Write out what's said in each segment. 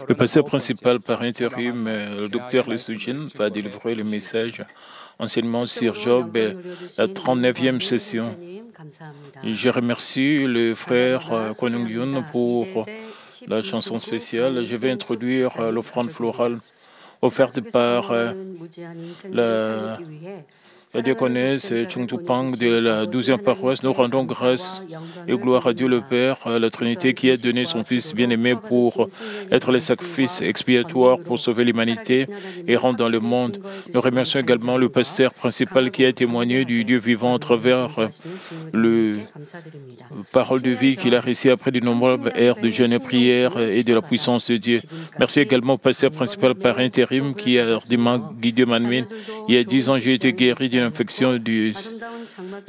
Le pasteur principal par intérim, le docteur Lesugin, va délivrer le message enseignement sur Job, la 39e session. Je remercie le frère Kwon Young pour la chanson spéciale. Je vais introduire l'offrande florale offerte par la diaconesse Chung Tupang de la 12e paroisse. Nous rendons grâce et gloire à Dieu le Père, à la Trinité qui a donné son Fils bien-aimé pour être le sacrifice expiatoire pour sauver l'humanité et rendre dans le monde. Nous remercions également le pasteur principal qui a témoigné du Dieu vivant à travers le parole de vie qu'il a réussi après de nombreuses heures de jeûne et prière et de la puissance de Dieu. Merci également au pasteur principal par intérim qui a ardemment guidé Manmin. Il y a 10 ans, j'ai été guéri d'une infection du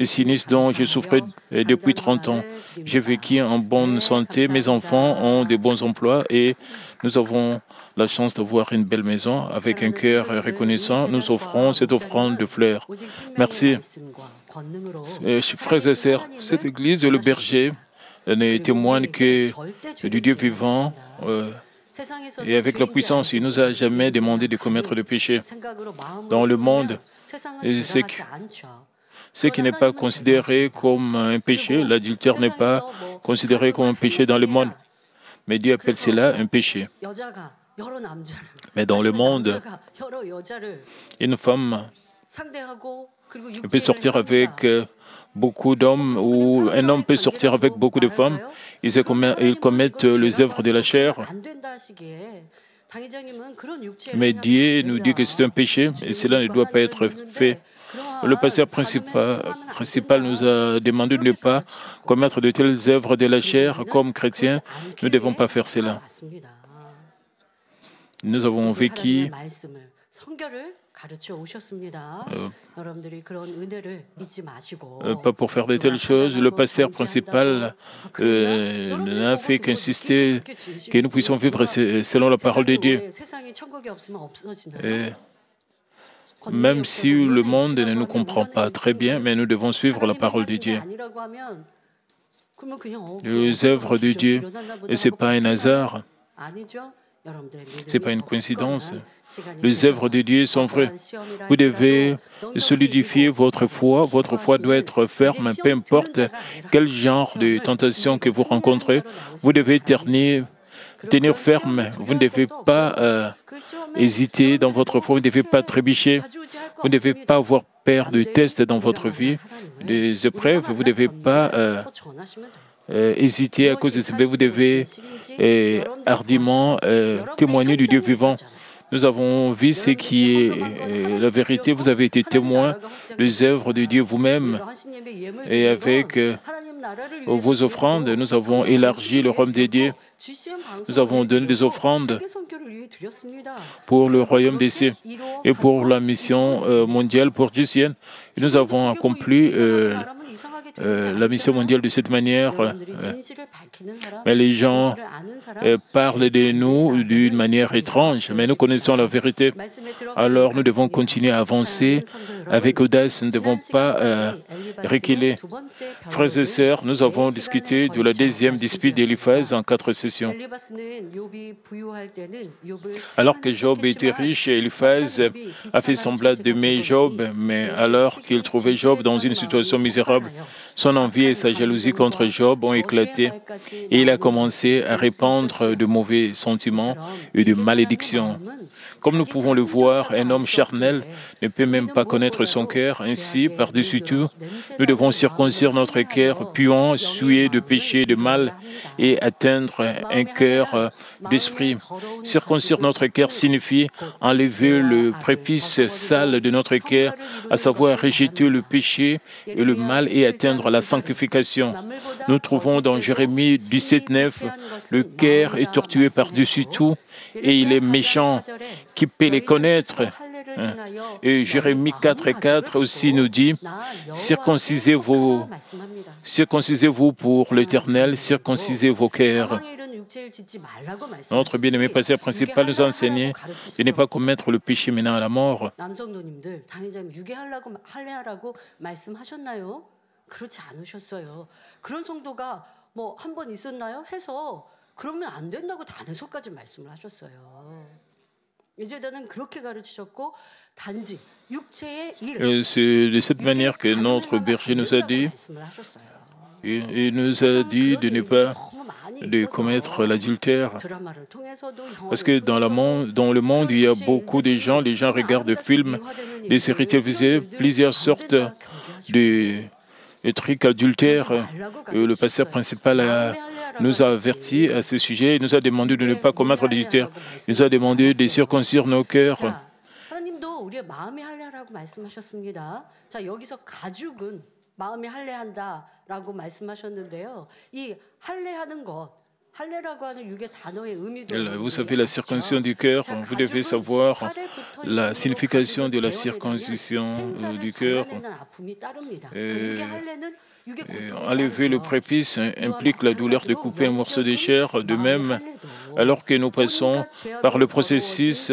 sinus dont je souffrais depuis 30 ans. J'ai vécu en bonne santé, mes enfants ont de bons emplois et nous avons la chance d'avoir une belle maison. Avec un cœur reconnaissant, nous offrons cette offrande de fleurs. Merci. Frères et sœurs, cette église, le berger, ne témoigne que du Dieu vivant et avec la puissance. Il ne nous a jamais demandé de commettre de péché. Dans le monde, ce qui n'est pas considéré comme un péché, l'adultère n'est pas considéré comme un péché dans le monde. Mais Dieu appelle cela un péché. Mais dans le monde, une femme peut sortir avec beaucoup d'hommes ou un homme peut sortir avec beaucoup de femmes. Ils commettent les œuvres de la chair. Mais Dieu nous dit que c'est un péché et cela ne doit pas être fait. Le pasteur principal nous a demandé de ne pas commettre de telles œuvres de la chair. Comme chrétiens, nous ne devons pas faire cela. Nous avons vécu pas pour faire de telles choses. Le pasteur principal n'a fait qu'insister que nous puissions vivre selon la parole de Dieu. Même si le monde ne nous comprend pas très bien, mais nous devons suivre la parole de Dieu. Les œuvres de Dieu, et ce n'est pas un hasard. Ce n'est pas une coïncidence. Les œuvres de Dieu sont vraies. Vous devez solidifier votre foi. Votre foi doit être ferme, peu importe quel genre de tentation que vous rencontrez. Vous devez tenir ferme. Vous ne devez pas hésiter dans votre foi. Vous ne devez pas trébucher. Vous ne devez pas avoir peur de tests dans votre vie, des épreuves. Vous ne devez pas hésiter à cause de ça. Vous devez hardiment témoigner du Dieu vivant. Nous avons vu ce qui est la vérité. Vous avez été témoin des œuvres de Dieu vous-même. Et avec vos offrandes, nous avons élargi le royaume de Dieu. Nous avons donné des offrandes pour le royaume des cieux et pour la mission mondiale pour GCN. Nous avons accompli la mission mondiale de cette manière. Mais les gens parlent de nous d'une manière étrange, mais nous connaissons la vérité. Alors nous devons continuer à avancer avec audace, nous ne devons pas reculer. Frères et sœurs, nous avons discuté de la deuxième dispute d'Éliphaz en 4 sessions. Alors que Job était riche, Éliphaz a fait semblant d'aimer Job, mais alors qu'il trouvait Job dans une situation misérable, son envie et sa jalousie contre Job ont éclaté et il a commencé à répandre de mauvais sentiments et de malédictions. Comme nous pouvons le voir, un homme charnel ne peut même pas connaître son cœur. Ainsi, par-dessus tout, nous devons circoncire notre cœur puant, souillé de péché, de mal, et atteindre un cœur d'esprit. Circoncire notre cœur signifie enlever le prépuce sale de notre cœur, à savoir rejeter le péché et le mal et atteindre la sanctification. Nous trouvons dans Jérémie 17:9, le cœur est tortué par-dessus tout et il est méchant. Qui peut les connaître? Et Jérémie 4:4 aussi nous dit, circoncisez-vous pour l'Éternel, circoncisez vos cœurs. Notre bien-aimé pasteur principal nous a enseigné de ne pas commettre le péché menant à la mort. C'est de cette manière que notre berger nous a dit. Il nous a dit de ne pas commettre l'adultère. Parce que dans le monde, il y a beaucoup de gens, les gens regardent des films, des séries télévisées, plusieurs sortes de trucs adultères. Le pasteur principal nous a avertis à ce sujet. Il nous a demandé de ne pas commettre l'adultère. Il nous a demandé de circoncire nos cœurs. Vous savez, la circoncision du cœur, vous devez savoir la signification de la circoncision du cœur. Enlever le prépuce implique la douleur de couper un morceau de chair. De même, alors que nous passons par le processus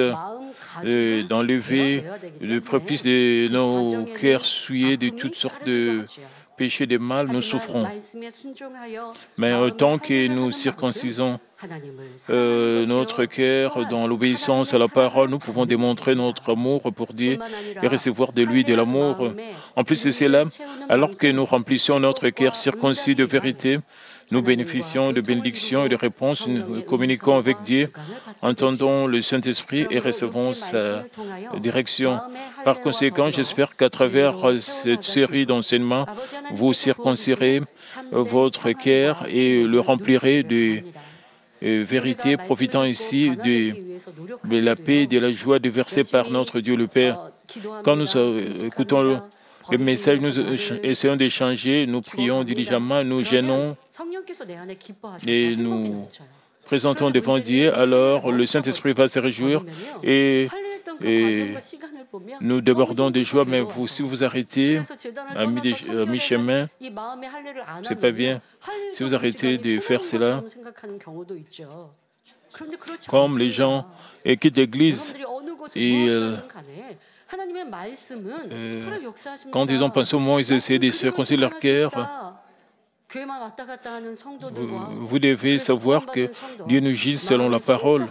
d'enlever le prépuce de nos cœurs souillés de toutes sortes de péchés de mal, nous souffrons. Mais autant que nous circoncisons notre cœur dans l'obéissance à la parole, nous pouvons démontrer notre amour pour Dieu et recevoir de lui de l'amour. En plus de cela, alors que nous remplissons notre cœur circoncis de vérité, nous bénéficions de bénédictions et de réponses, nous communiquons avec Dieu, entendons le Saint-Esprit et recevons sa direction. Par conséquent, j'espère qu'à travers cette série d'enseignements, vous circoncirez votre cœur et le remplirez de vérité, profitant ici de la paix et de la joie déversée par notre Dieu le Père. Quand nous écoutons le message, nous essayons d'échanger, nous prions diligemment, nous gênons et nous présentons devant Dieu, alors le Saint-Esprit va se réjouir et nous débordons de joie, mais si vous arrêtez à mi-chemin, c'est pas bien. Si vous arrêtez de faire cela, comme les gens quittent l'église, quand ils ont pensé au moment où ils essaient de circoncire leur cœur, vous devez savoir que Dieu nous juge selon la parole.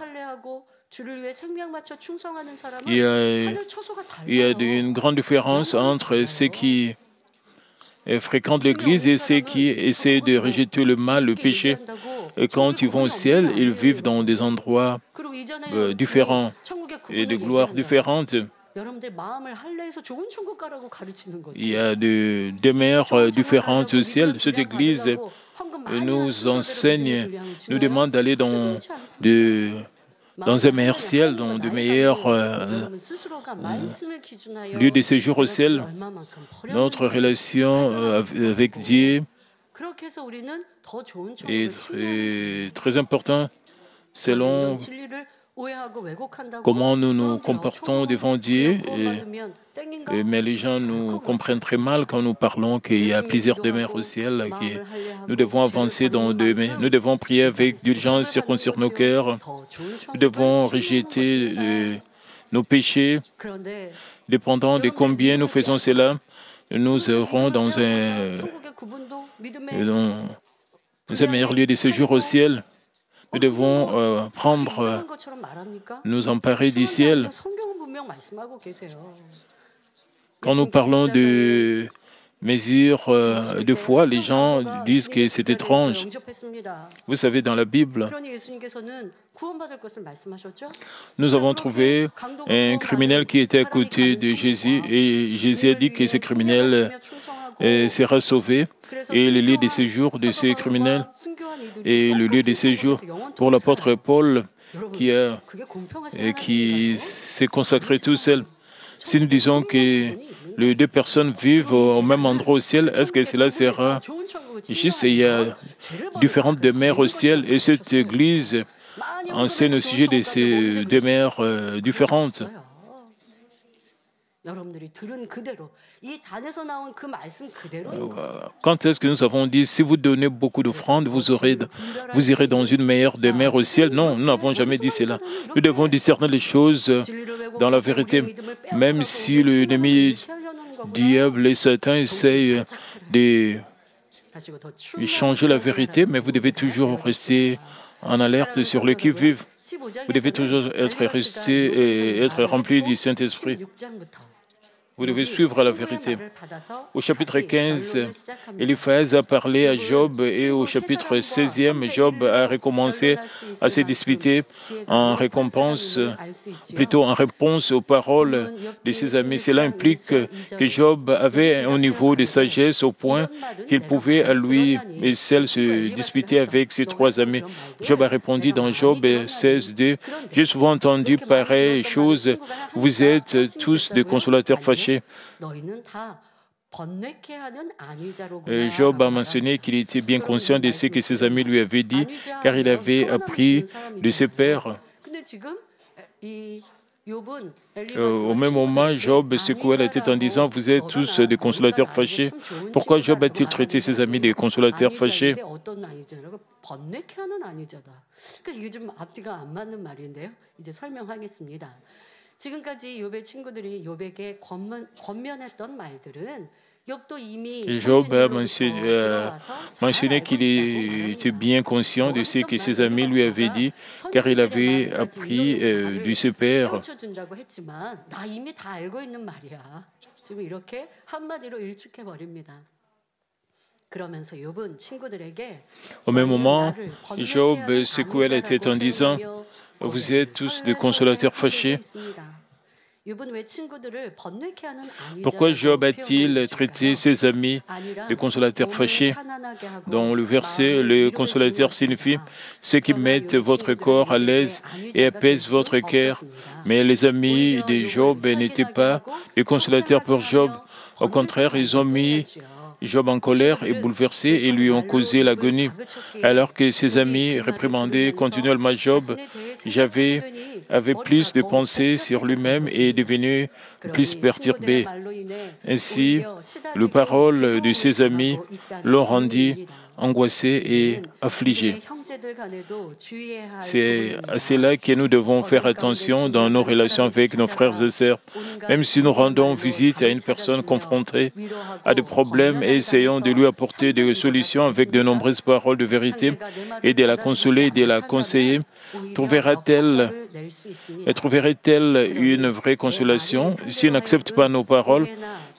Il y a une grande différence entre ceux qui fréquentent l'Église et ceux qui essaient de rejeter le mal, le péché. Et quand ils vont au ciel, ils vivent dans des endroits différents et de gloires différentes. Il y a des demeures différentes au ciel. Cette Église nous enseigne, nous demande d'aller dans un meilleur ciel, dans de meilleurs lieux de séjour au ciel. Notre relation avec Dieu est très importante selon comment nous nous comportons devant Dieu. Mais les gens nous comprennent très mal quand nous parlons qu'il y a plusieurs demeures au ciel. Nous devons avancer dans nous devons prier avec diligence, circoncire nos cœurs. Nous devons rejeter nos péchés. Dépendant de combien nous faisons cela, nous aurons dans un meilleur lieu de séjour au ciel. Nous devons nous emparer du ciel. Quand nous parlons de mesures de foi, les gens disent que c'est étrange. Vous savez, dans la Bible, nous avons trouvé un criminel qui était à côté de Jésus et Jésus a dit que ce criminel sera sauvé. Et le lieu de séjour de ces criminels et le lieu de séjour pour l'apôtre Paul qui s'est consacré tout seul. Si nous disons que les deux personnes vivent au même endroit au ciel, est-ce que cela sera juste? Il y a différentes demeures au ciel et cette Église enseigne au sujet de ces demeures différentes. Quand est-ce que nous avons dit, si vous donnez beaucoup d'offrandes, vous irez dans une meilleure demeure au ciel? Non, nous n'avons jamais dit cela. Nous devons discerner les choses dans la vérité. Même si l'ennemi, diable et Satan essayent de changer la vérité, mais vous devez toujours rester en alerte sur le qui-vive. Vous devez toujours être rempli du Saint-Esprit. Vous devez suivre la vérité. Au chapitre 15, Eliphaz a parlé à Job et au chapitre 16e, Job a recommencé à se disputer en réponse aux paroles de ses amis. Cela implique que Job avait un niveau de sagesse au point qu'il pouvait à lui seul se disputer avec ses trois amis. Job a répondu dans Job 16:2, « J'ai souvent entendu pareille chose, vous êtes tous des consolateurs fâchés. » Job a mentionné qu'il était bien conscient de ce que ses amis lui avaient dit, car il avait appris de ses pères. Au même moment, Job secouait la tête en disant « Vous êtes tous des consolateurs fâchés. » Pourquoi Job a-t-il traité ses amis des consolateurs fâchés? Job a mentionné qu'il était bien conscient de ce que ses amis lui avaient dit, car il avait appris de ses pères. Au même moment, Job secouait la tête en disant « Vous êtes tous des consolateurs fâchés. » Pourquoi Job a-t-il traité ses amis de consolateurs fâchés? Dans le verset, le consolateur signifie ceux qui mettent votre corps à l'aise et apaisent votre cœur. Mais les amis de Job n'étaient pas les consolateurs pour Job. Au contraire, ils ont mis Job en colère et bouleversé et lui ont causé l'agonie. Alors que ses amis réprimandaient continuellement Job, avait plus de pensées sur lui-même et est devenu plus perturbé. Ainsi, les paroles de ses amis l'ont rendu angoissé et affligé. C'est à cela que nous devons faire attention dans nos relations avec nos frères et sœurs. Même si nous rendons visite à une personne confrontée à des problèmes et essayons de lui apporter des solutions avec de nombreuses paroles de vérité et de la consoler et de la conseiller, trouverait-elle une vraie consolation? Si elle n'accepte pas nos paroles,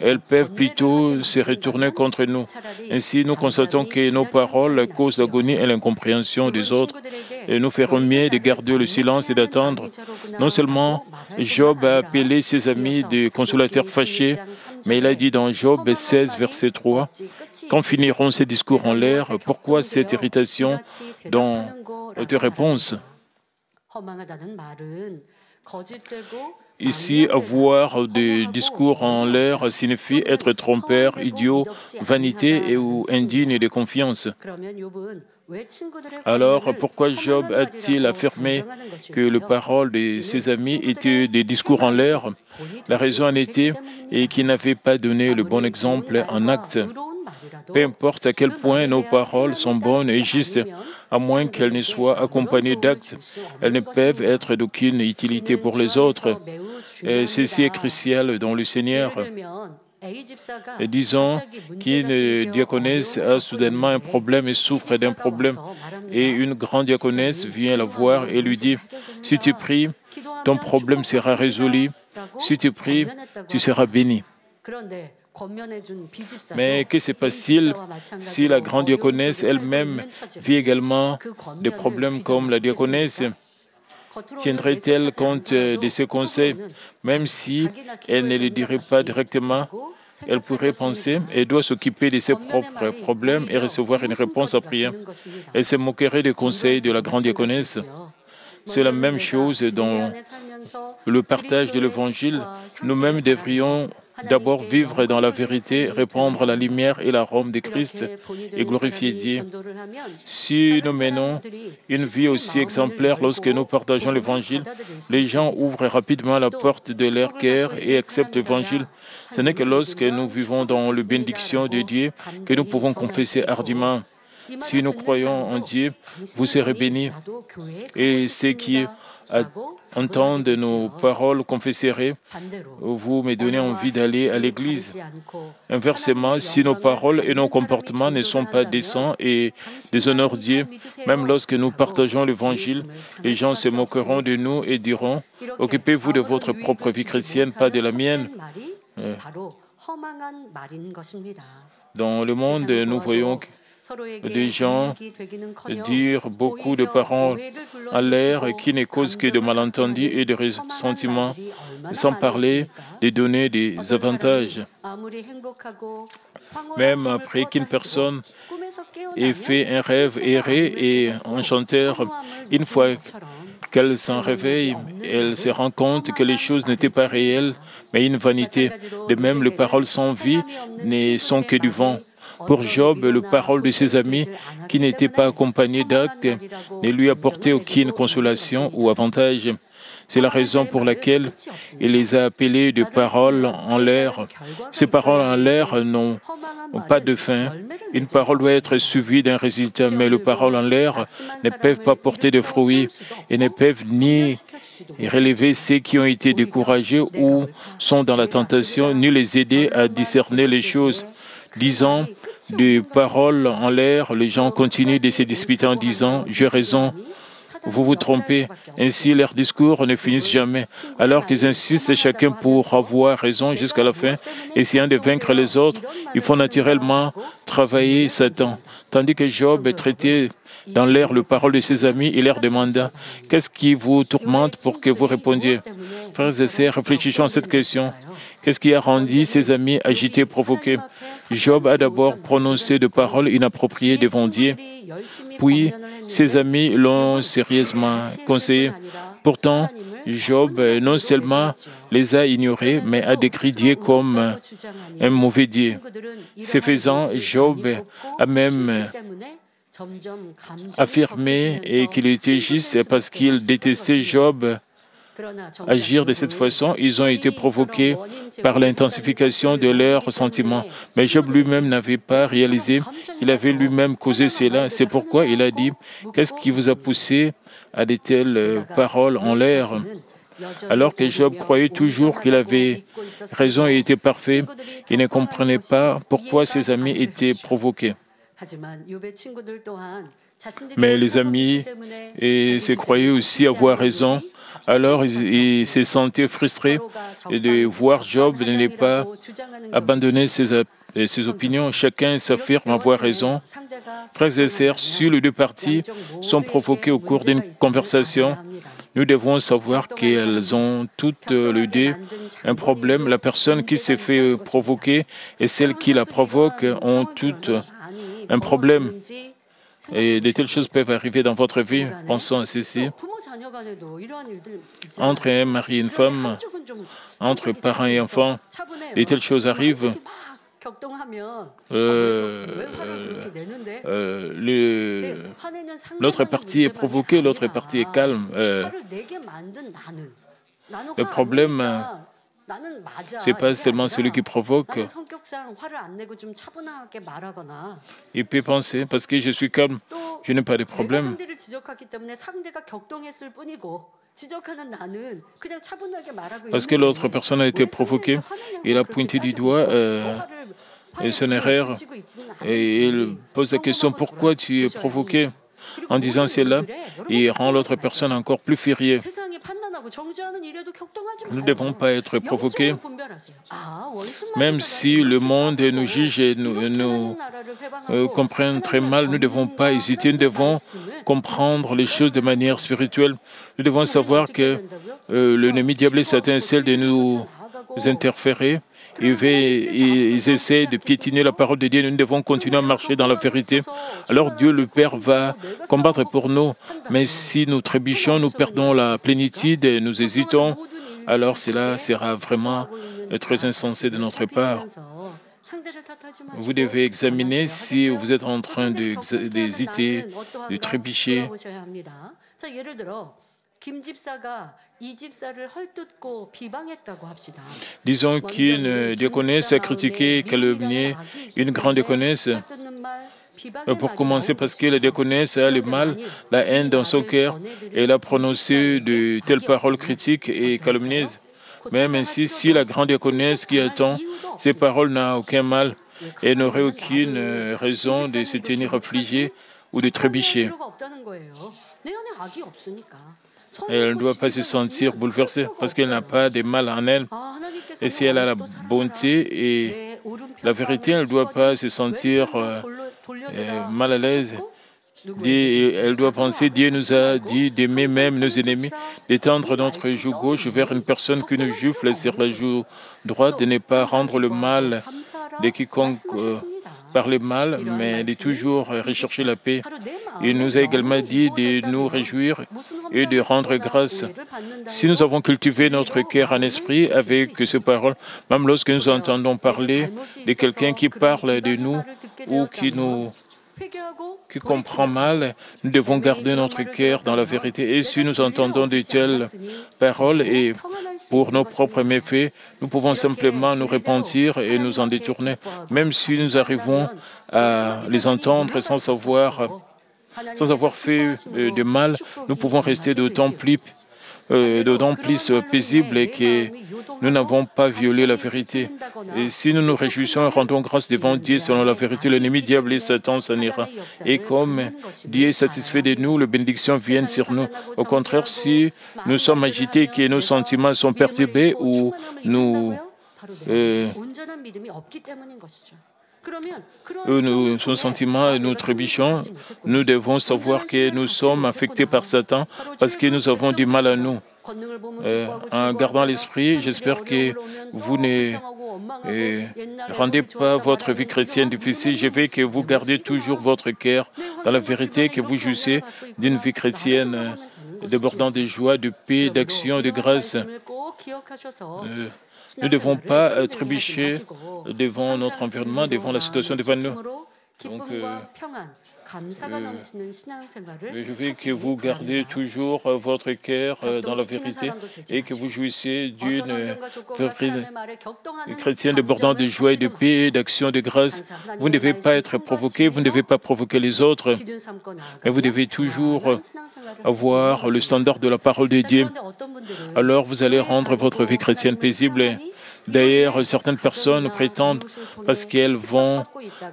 elles peuvent plutôt se retourner contre nous. Ainsi, nous constatons que nos paroles causent l'agonie et l'incompréhension des autres. Et nous ferons mieux de garder le silence et d'attendre. Non seulement Job a appelé ses amis des consolateurs fâchés, mais il a dit dans Job 16, verset 3, « Quand finiront ces discours en l'air, pourquoi cette irritation dans tes réponses ?» Ici, avoir des discours en l'air signifie être trompeur, idiot, vanité ou indigne de confiance. Alors, pourquoi Job a-t-il affirmé que les paroles de ses amis étaient des discours en l'air? La raison en était qu'il n'avait pas donné le bon exemple en acte. Peu importe à quel point nos paroles sont bonnes et justes, à moins qu'elles ne soient accompagnées d'actes, elles ne peuvent être d'aucune utilité pour les autres. Et ceci est crucial dans le Seigneur. Et disons qu'une diaconesse a soudainement un problème et souffre d'un problème. Et une grande diaconesse vient la voir et lui dit, « Si tu pries, ton problème sera résolu. Si tu pries, tu seras béni. » Mais que se passe-t-il si la grande diaconesse elle-même vit également des problèmes comme la diaconesse? Tiendrait-elle compte de ses conseils? Même si elle ne le dirait pas directement, elle pourrait penser et doit s'occuper de ses propres problèmes et recevoir une réponse à prière. Elle se moquerait des conseils de la grande diaconesse. C'est la même chose dans le partage de l'Évangile. Nous-mêmes devrions d'abord vivre dans la vérité, répandre la lumière et l'arôme de Christ et glorifier Dieu. Si nous menons une vie aussi exemplaire lorsque nous partageons l'Évangile, les gens ouvrent rapidement la porte de leur cœur et acceptent l'Évangile. Ce n'est que lorsque nous vivons dans la bénédiction de Dieu que nous pouvons confesser hardiment. Si nous croyons en Dieu, vous serez bénis. Et ce qui entendent nos paroles confessées, vous me donnez envie d'aller à l'église. Inversement, si nos paroles et nos comportements ne sont pas décents et déshonorent Dieu, même lorsque nous partageons l'Évangile, les gens se moqueront de nous et diront « Occupez-vous de votre propre vie chrétienne, pas de la mienne ». Dans le monde, nous voyons des gens dire beaucoup de paroles en l'air qui ne causent que de malentendus et de ressentiments, sans parler de donner des avantages. Même après qu'une personne ait fait un rêve erré et enchanteur, une fois qu'elle s'en réveille, elle se rend compte que les choses n'étaient pas réelles, mais une vanité. De même, les paroles sans vie ne sont que du vent. Pour Job, les paroles de ses amis, qui n'étaient pas accompagnées d'actes, ne lui apportaient aucune consolation ou avantage. C'est la raison pour laquelle il les a appelées de paroles en l'air. Ces paroles en l'air n'ont pas de fin. Une parole doit être suivie d'un résultat, mais les paroles en l'air ne peuvent pas porter de fruits et ne peuvent ni relever ceux qui ont été découragés ou sont dans la tentation, ni les aider à discerner les choses. Disant des paroles en l'air, les gens continuent de se disputer en disant « j'ai raison ». Vous vous trompez. Ainsi, leurs discours ne finissent jamais. Alors qu'ils insistent chacun pour avoir raison jusqu'à la fin, essayant de vaincre les autres, ils font naturellement travailler Satan. Tandis que Job traitait dans l'air les paroles de ses amis, il leur demanda « Qu'est-ce qui vous tourmente pour que vous répondiez ?» Frères et sœurs, réfléchissons à cette question. Qu'est-ce qui a rendu ses amis agités, provoqués? Job a d'abord prononcé des paroles inappropriées devant Dieu. Puis, ses amis l'ont sérieusement conseillé. Pourtant, Job non seulement les a ignorés, mais a décrit Dieu comme un mauvais Dieu. Ce faisant, Job a même affirmé qu'il était juste parce qu'il détestait Job. Agir de cette façon, ils ont été provoqués par l'intensification de leurs ressentiments. Mais Job lui-même n'avait pas réalisé, il avait lui-même causé cela. C'est pourquoi il a dit, « Qu'est-ce qui vous a poussé à de telles paroles en l'air ?» Alors que Job croyait toujours qu'il avait raison et était parfait, il ne comprenait pas pourquoi ses amis étaient provoqués. Mais les amis se croyaient aussi avoir raison. Alors ils se sentaient frustrés de voir Job ne pas abandonner ses opinions. Chacun s'affirme avoir raison. Frères et sœurs, si les deux parties sont provoquées au cours d'une conversation, nous devons savoir qu'elles ont toutes les deux un problème. La personne qui s'est fait provoquer et celle qui la provoque ont toutes un problème. Et de telles choses peuvent arriver dans votre vie. Pensons à ceci. Entre un mari et une femme, entre parents et enfants, de telles choses arrivent. L'autre partie est provoquée, l'autre partie est calme. Le problème, ce n'est pas seulement celui qui provoque. Il peut penser, parce que je suis calme, je n'ai pas de problème. Parce que l'autre personne a été provoquée, il a pointé du doigt son erreur et il pose la question « Pourquoi tu es provoqué ?» En disant cela, il rend l'autre personne encore plus furieuse. Nous ne devons pas être provoqués. Même si le monde nous juge et nous comprend très mal, nous ne devons pas hésiter. Nous devons comprendre les choses de manière spirituelle. Nous devons savoir que l'ennemi diable et Satan essaie de nous interférer. Ils essaient de piétiner la parole de Dieu. Nous devons continuer à marcher dans la vérité. Alors Dieu le Père va combattre pour nous. Mais si nous trébuchons, nous perdons la plénitude et nous hésitons, alors cela sera vraiment très insensé de notre part. Vous devez examiner si vous êtes en train d'hésiter, de trébucher. Disons qu'une diaconesse a critiqué, calomnié une grande diaconesse. Pour commencer, parce que la diaconesse a le mal, la haine dans son cœur, et elle a prononcé de telles paroles critiques et calomnieuses. Même ainsi, si la grande diaconesse qui attend ces paroles n'a aucun mal, elle n'aurait aucune raison de se tenir affligée ou de trébucher. Elle ne doit pas se sentir bouleversée parce qu'elle n'a pas de mal en elle. Et si elle a la bonté et la vérité, elle ne doit pas se sentir mal à l'aise. Elle doit penser, Dieu nous a dit d'aimer même nos ennemis, d'étendre notre joue gauche vers une personne qui nous gifle sur la joue droite, de ne pas rendre le mal de quiconque par le mal, mais de toujours rechercher la paix. Il nous a également dit de nous réjouir et de rendre grâce. Si nous avons cultivé notre cœur en esprit avec ces paroles, même lorsque nous entendons parler de quelqu'un qui parle de nous ou qui comprend mal, nous devons garder notre cœur dans la vérité. Et si nous entendons de telles paroles et pour nos propres méfaits, nous pouvons simplement nous repentir et nous en détourner. Même si nous arrivons à les entendre sans avoir fait de mal, nous pouvons rester d'autant plus paisibles et que nous n'avons pas violé la vérité. Et si nous nous réjouissons et rendons grâce devant Dieu selon la vérité, l'ennemi diable et Satan s'en ira. Et comme Dieu est satisfait de nous, les bénédictions viennent sur nous. Au contraire, si nous sommes agités, que nos sentiments sont perturbés ou nos sentiments, nous trébuchons, nous devons savoir que nous sommes affectés par Satan parce que nous avons du mal à nous. En gardant l'esprit, j'espère que vous ne rendez pas votre vie chrétienne difficile. Je veux que vous gardiez toujours votre cœur dans la vérité, que vous jouissiez d'une vie chrétienne débordant de joie, de paix, d'action, de grâce. Nous ne devons pas trébucher devant notre environnement, devant la situation devant nous. Donc, je veux que vous gardiez toujours votre cœur dans la vérité et que vous jouissiez d'une vie chrétienne débordant de joie et de paix, d'action, de grâce. Vous ne devez pas être provoqué, vous ne devez pas provoquer les autres, mais vous devez toujours avoir le standard de la parole de Dieu. Alors vous allez rendre votre vie chrétienne paisible. D'ailleurs, certaines personnes prétendent, parce qu'elles vont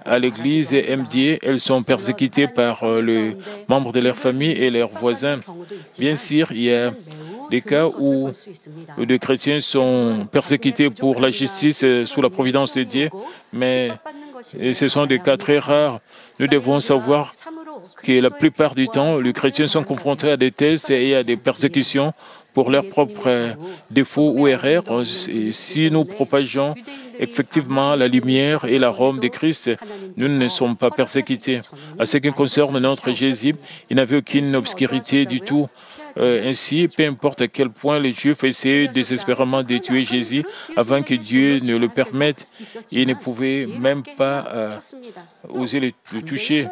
à l'église et aiment Dieu, elles sont persécutées par les membres de leur famille et leurs voisins. Bien sûr, il y a des cas où des chrétiens sont persécutés pour la justice sous la providence de Dieu, mais ce sont des cas très rares. Nous devons savoir que la plupart du temps, les chrétiens sont confrontés à des tests et à des persécutions pour leurs propres défauts ou erreurs. Et si nous propageons effectivement la lumière et l'arôme de Christ, nous ne sommes pas persécutés. À ce qui concerne notre Jésus, il n'avait aucune obscurité du tout. Ainsi, peu importe à quel point les Juifs essayaient désespérément de tuer Jésus avant que Dieu ne le permette, ils ne pouvaient même pas oser le toucher.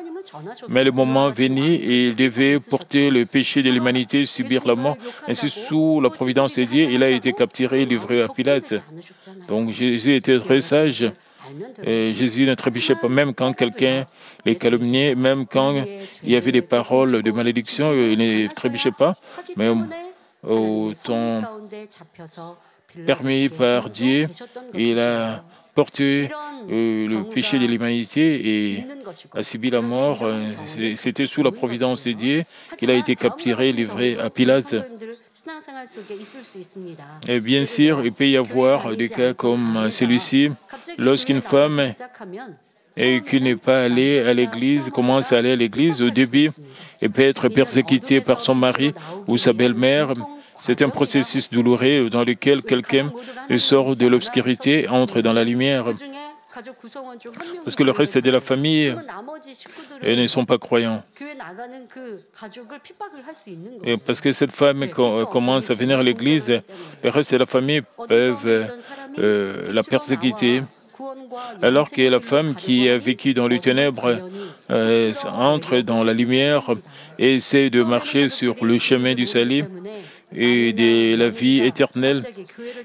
Mais le moment venu, il devait porter le péché de l'humanité, subir la mort. Ainsi, sous la providence de Dieu, il a été capturé et livré à Pilate. Donc Jésus était très sage. Et Jésus ne trébuchait pas, même quand quelqu'un les calomniait, même quand il y avait des paroles de malédiction, il ne trébuchait pas. Mais au temps permis par Dieu, il a porté le péché de l'humanité et a subi la mort. C'était sous la providence de Dieu qu'il a été capturé, livré à Pilate. Et bien sûr, il peut y avoir des cas comme celui-ci, lorsqu'une femme et qui n'est pas allée à l'église, commence à aller à l'église au début, et peut être persécutée par son mari ou sa belle-mère. C'est un processus douloureux dans lequel quelqu'un sort de l'obscurité, entre dans la lumière. Parce que le reste de la famille ne sont pas croyants. Et parce que cette femme commence à venir à l'église, le reste de la famille peuvent la persécuter. Alors que la femme qui a vécu dans les ténèbres entre dans la lumière et essaie de marcher sur le chemin du salut, et de la vie éternelle.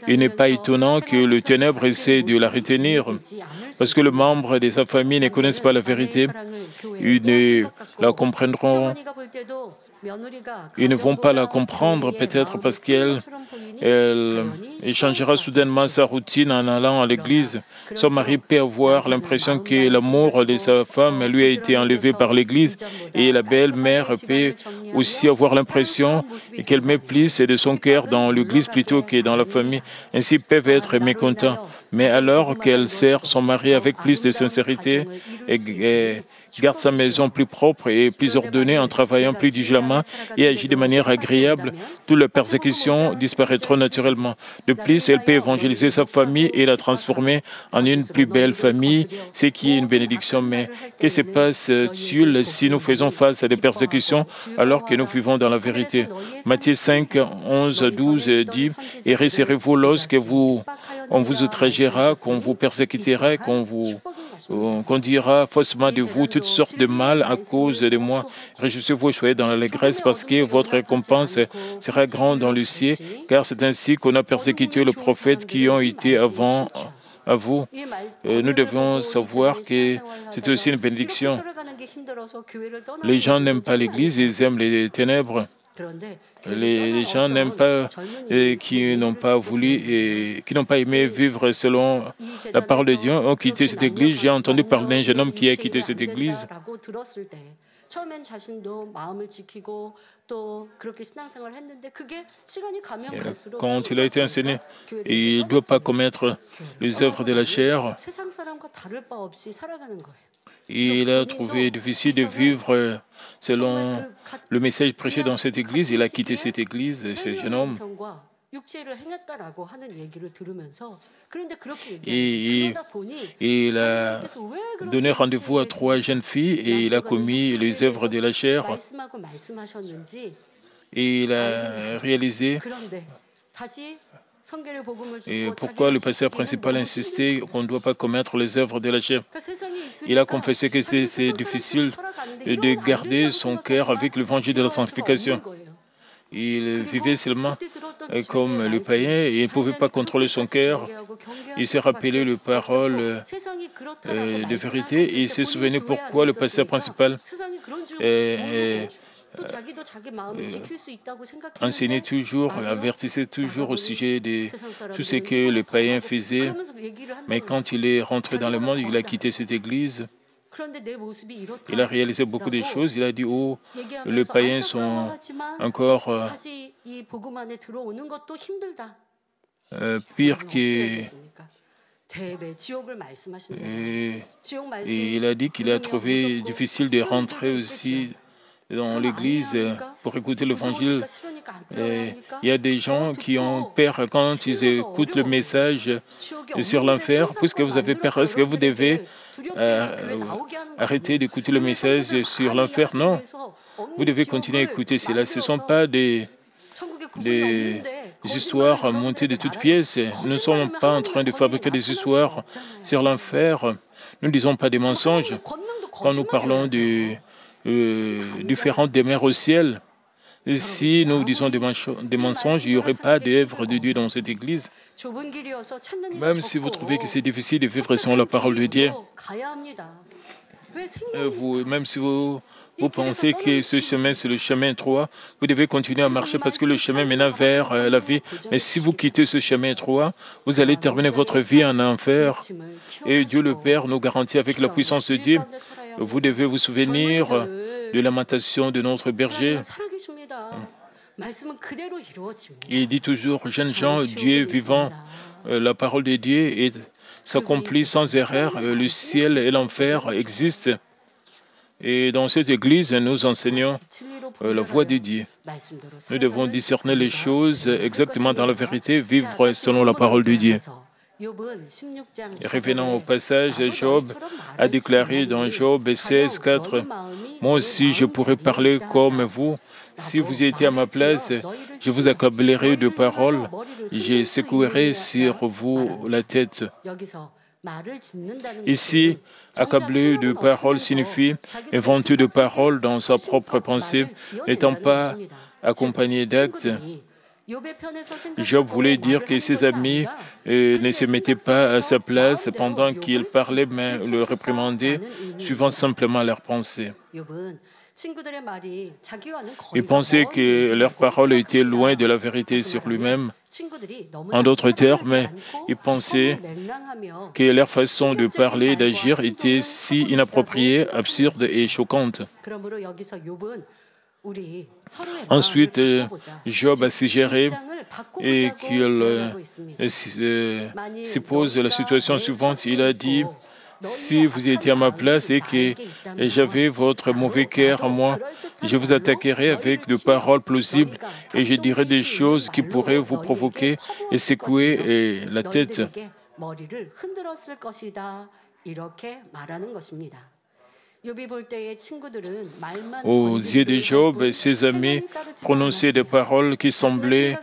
Il n'est pas étonnant que le ténèbre essaie de la retenir, parce que les membres de sa famille ne connaissent pas la vérité. Ils ne la comprendront. Ils ne vont pas la comprendre, peut-être parce qu'elle changera soudainement sa routine en allant à l'église. Son mari peut avoir l'impression que l'amour de sa femme lui a été enlevé par l'église, et la belle-mère peut aussi avoir l'impression qu'elle met plus de son cœur dans l'église plutôt que dans la famille. Ainsi, peuvent être mécontents. Mais alors qu'elle sert son mari avec plus de sincérité et garde sa maison plus propre et plus ordonnée en travaillant plus diligemment et agit de manière agréable, toutes les persécutions disparaîtront naturellement. De plus, elle peut évangéliser sa famille et la transformer en une plus belle famille, ce qui est une bénédiction. Mais que se passe-t-il si nous faisons face à des persécutions alors que nous vivons dans la vérité? Matthieu 5, 11, 12 dit « Et resserrez-vous lorsque on vous outragera, qu'on vous persécutera, qu'on dira faussement de vous toutes sortes de mal à cause de moi. Réjouissez-vous, soyez dans l'allégresse, parce que votre récompense sera grande dans le ciel, car c'est ainsi qu'on a persécuté les prophètes qui ont été avant à vous. » Nous devons savoir que c'est aussi une bénédiction. Les gens n'aiment pas l'Église, ils aiment les ténèbres. Les gens n'aiment pas, qui n'ont pas voulu et qui n'ont pas aimé vivre selon la parole de Dieu, ont quitté cette église. J'ai entendu parler d'un jeune homme qui a quitté cette église. Quand il a été enseigné, il ne doit pas commettre les œuvres de la chair. Il a trouvé difficile de vivre selon le message prêché dans cette église. Il a quitté cette église, ce jeune homme. Et il a donné rendez-vous à 3 jeunes filles et il a commis les œuvres de la chair. Et il a réalisé et pourquoi le pasteur principal insistait qu'on ne doit pas commettre les œuvres de la chair. Il a confessé que c'était difficile de garder son cœur avec l'évangile de la sanctification. Il vivait seulement comme le païen et il ne pouvait pas contrôler son cœur. Il s'est rappelé les paroles de vérité et il s'est souvenu pourquoi le pasteur principal enseignait toujours, avertissait toujours au sujet de tout ce que les païens faisaient. Mais quand il est rentré dans le monde, il a quitté cette église. Il a réalisé beaucoup de choses. Il a dit, oh, les païens sont encore pire que... Et il a dit qu'il a trouvé difficile de rentrer aussi dans l'église pour écouter l'évangile. Il y a des gens qui ont peur quand ils écoutent le message sur l'enfer. Puisque vous avez peur, est-ce que vous devez arrêter d'écouter le message sur l'enfer? Non. Vous devez continuer à écouter cela. Ce ne sont pas des histoires montées de toutes pièces. Nous ne sommes pas en train de fabriquer des histoires sur l'enfer. Nous ne disons pas des mensonges. Quand nous parlons de différentes demeures au ciel. Et si nous disons des mensonges, il n'y aurait pas d'œuvre de Dieu dans cette église. Même si vous trouvez que c'est difficile de vivre selon la parole de Dieu, même si vous pensez que ce chemin, c'est le chemin étroit, vous devez continuer à marcher parce que le chemin mène vers la vie. Mais si vous quittez ce chemin étroit, vous allez terminer votre vie en enfer. Et Dieu le Père nous garantit avec la puissance de Dieu. Vous devez vous souvenir de lamentation de notre berger. Il dit toujours, jeunes gens, Dieu vivant, la parole de Dieu s'accomplit sans erreur, le ciel et l'enfer existent. Et dans cette église, nous enseignons la voie de Dieu. Nous devons discerner les choses exactement dans la vérité, vivre selon la parole de Dieu. Et revenons au passage, Job a déclaré dans Job 16, 4, « Moi aussi, je pourrais parler comme vous. Si vous étiez à ma place, je vous accablerai de paroles, je secouerai sur vous la tête. » Ici, accabler de paroles signifie inventer de paroles dans sa propre pensée, n'étant pas accompagné d'actes. Job voulait dire que ses amis ne se mettaient pas à sa place pendant qu'il parlait, mais le réprimandaient, suivant simplement leurs pensées. Il pensait que leurs paroles étaient loin de la vérité sur lui-même. En d'autres termes, il pensait que leur façon de parler et d'agir était si inappropriée, absurde et choquante. Ensuite, Job a suggéré et qu'il se pose la situation suivante. Il a dit, si vous étiez à ma place et que j'avais votre mauvais cœur à moi, je vous attaquerai avec de paroles plausibles et je dirai des choses qui pourraient vous provoquer et secouer la tête. Aux yeux de Job, ses amis prononçaient des paroles qui semblaient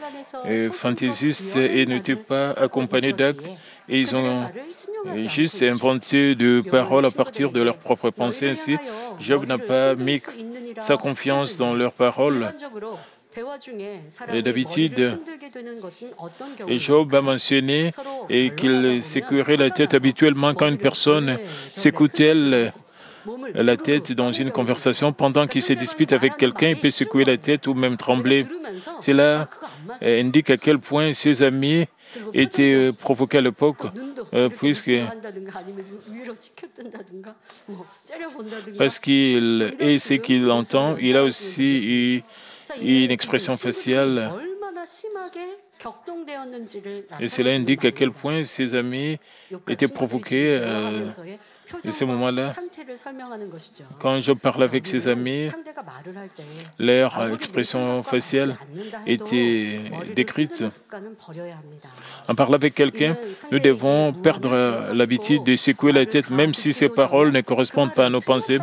fantaisistes et n'étaient pas accompagnées d'actes. Et ils ont juste inventé de paroles à partir de leurs propres pensées. Ainsi, Job n'a pas mis sa confiance dans leurs paroles. Et d'habitude, Job a mentionné qu'il secouerait la tête habituellement quand une personne s'écoutait la tête dans une conversation. Pendant qu'il se dispute avec quelqu'un, il peut secouer la tête ou même trembler. Cela indique à quel point ses amis étaient provoqués à l'époque, parce qu'il est ce qu'il entend, il a aussi une expression faciale. Et cela indique à quel point ses amis étaient provoqués à ce moment-là. Quand je parle avec ses amis, leur expression faciale était décrite. En parlant avec quelqu'un, nous devons perdre l'habitude de secouer la tête, même si ces paroles ne correspondent pas à nos pensées.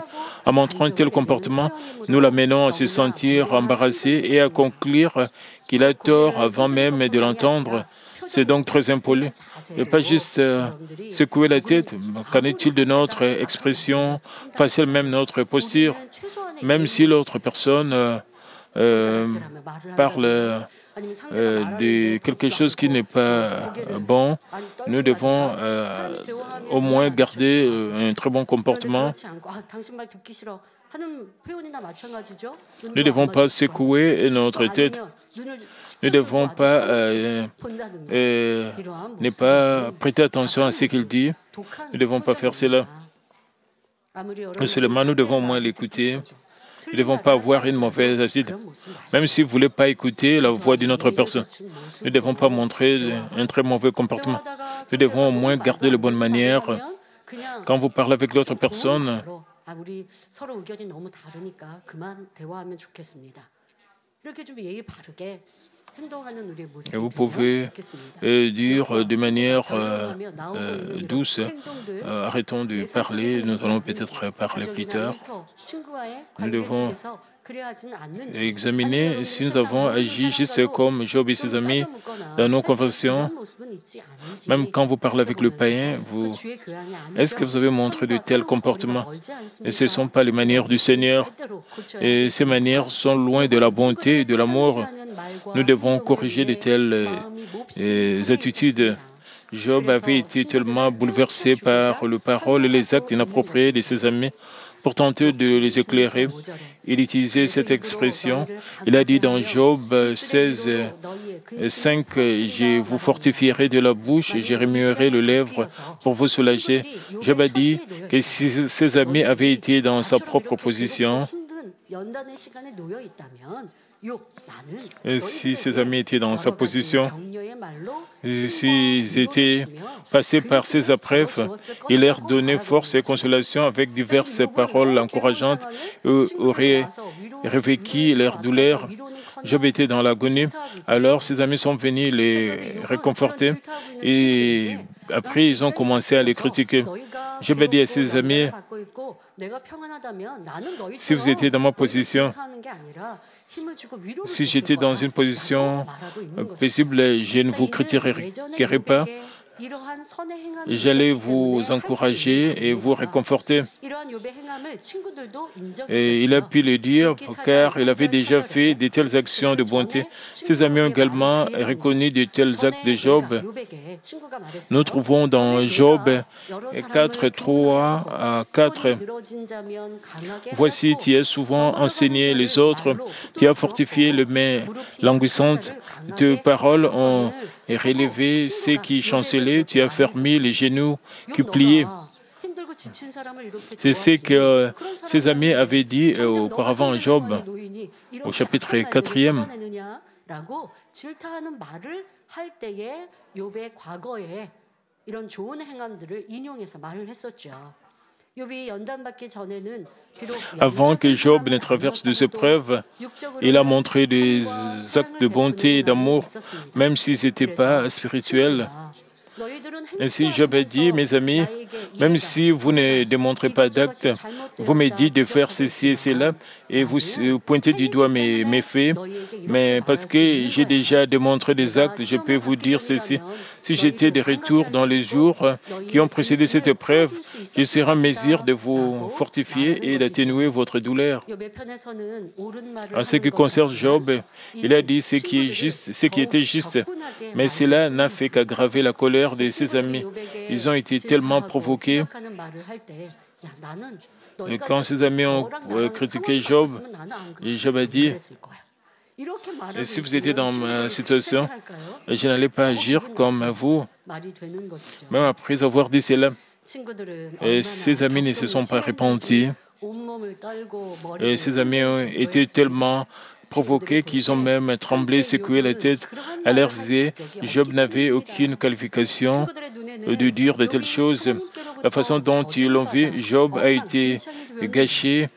En montrant un tel comportement, nous l'amenons à se sentir embarrassé et à conclure qu'il a tort avant même de l'entendre. C'est donc très impoli. Et pas juste secouer la tête. Qu'en est-il de notre expression faciale, même notre posture? Même si l'autre personne parle de quelque chose qui n'est pas bon, nous devons au moins garder un très bon comportement. Nous ne devons pas secouer notre tête. Nous ne devons pas ne pas prêter attention à ce qu'il dit. Nous ne devons pas faire cela. Seulement, nous devons au moins l'écouter. Nous ne devons pas avoir une mauvaise attitude. Même si vous ne voulez pas écouter la voix d'une autre personne, nous ne devons pas montrer un très mauvais comportement. Nous devons au moins garder les bonnes manières. Quand vous parlez avec l'autre personne, et vous pouvez dire de manière douce, arrêtons de parler, nous allons peut-être parler plus tard. Nous devons examiner si nous avons agi juste comme Job et ses amis dans nos conversations. Même quand vous parlez avec le païen, est-ce que vous avez montré de tels comportements? Et ce ne sont pas les manières du Seigneur. Et ces manières sont loin de la bonté et de l'amour. Nous devons corriger de telles attitudes. Job avait été tellement bouleversé par les paroles et les actes inappropriés de ses amis. Pour tenter de les éclairer, il utilisait cette expression. Il a dit dans Job 16, 5, « Je vous fortifierai de la bouche et je remuerai les lèvres pour vous soulager. » Job a dit que si ses amis avaient été dans sa propre position, et si ses amis étaient dans sa position, s'ils étaient passés par ces épreuves, il leur donnait force et consolation avec diverses paroles encourageantes et aurait révécu leur douleur. Job était dans l'agonie. Alors ses amis sont venus les réconforter et après ils ont commencé à les critiquer. Job a dit à ses amis, si vous étiez dans ma position, si j'étais dans une position paisible, je ne vous critiquerai pas. j'allais vous encourager et vous réconforter. Et il a pu le dire car il avait déjà fait de telles actions de bonté. Ses amis ont également reconnu de tels actes de Job. Nous trouvons dans Job 4, 3 à 4. Voici, tu as souvent enseigné les autres, tu as fortifié les mains languissantes, tes paroles ont relevé ceux qui chancelaient, tu as fermé les genoux qui pliaient. C'est ce que ses amis avaient dit auparavant à Job, au chapitre 4e. Avant que Job ne traverse des épreuves, il a montré des actes de bonté et d'amour, même s'ils n'étaient pas spirituels. Ainsi, Job a dit, mes amis, même si vous ne démontrez pas d'actes, vous me dites de faire ceci et cela, et vous pointez du doigt mes méfaits, mais parce que j'ai déjà démontré des actes, je peux vous dire ceci. Si j'étais de retour dans les jours qui ont précédé cette épreuve, je serai en mesure de vous fortifier et d'atténuer votre douleur. En ce qui concerne Job, il a dit ce qui est juste, ce qui était juste, mais cela n'a fait qu'aggraver la colère de ses amis. Ils ont été tellement provoqués. Et quand ses amis ont critiqué Job, Job a dit, si vous étiez dans ma situation, je n'allais pas agir comme vous, même après avoir dit cela. Et ses amis ne se sont pas repentis. Et ses amis ont été tellement provoqués qu'ils ont même tremblé, secoué la tête à leurs yeux. Job n'avait aucune qualification de dire de telles choses. La façon dont ils l'ont vu, Job a été gâché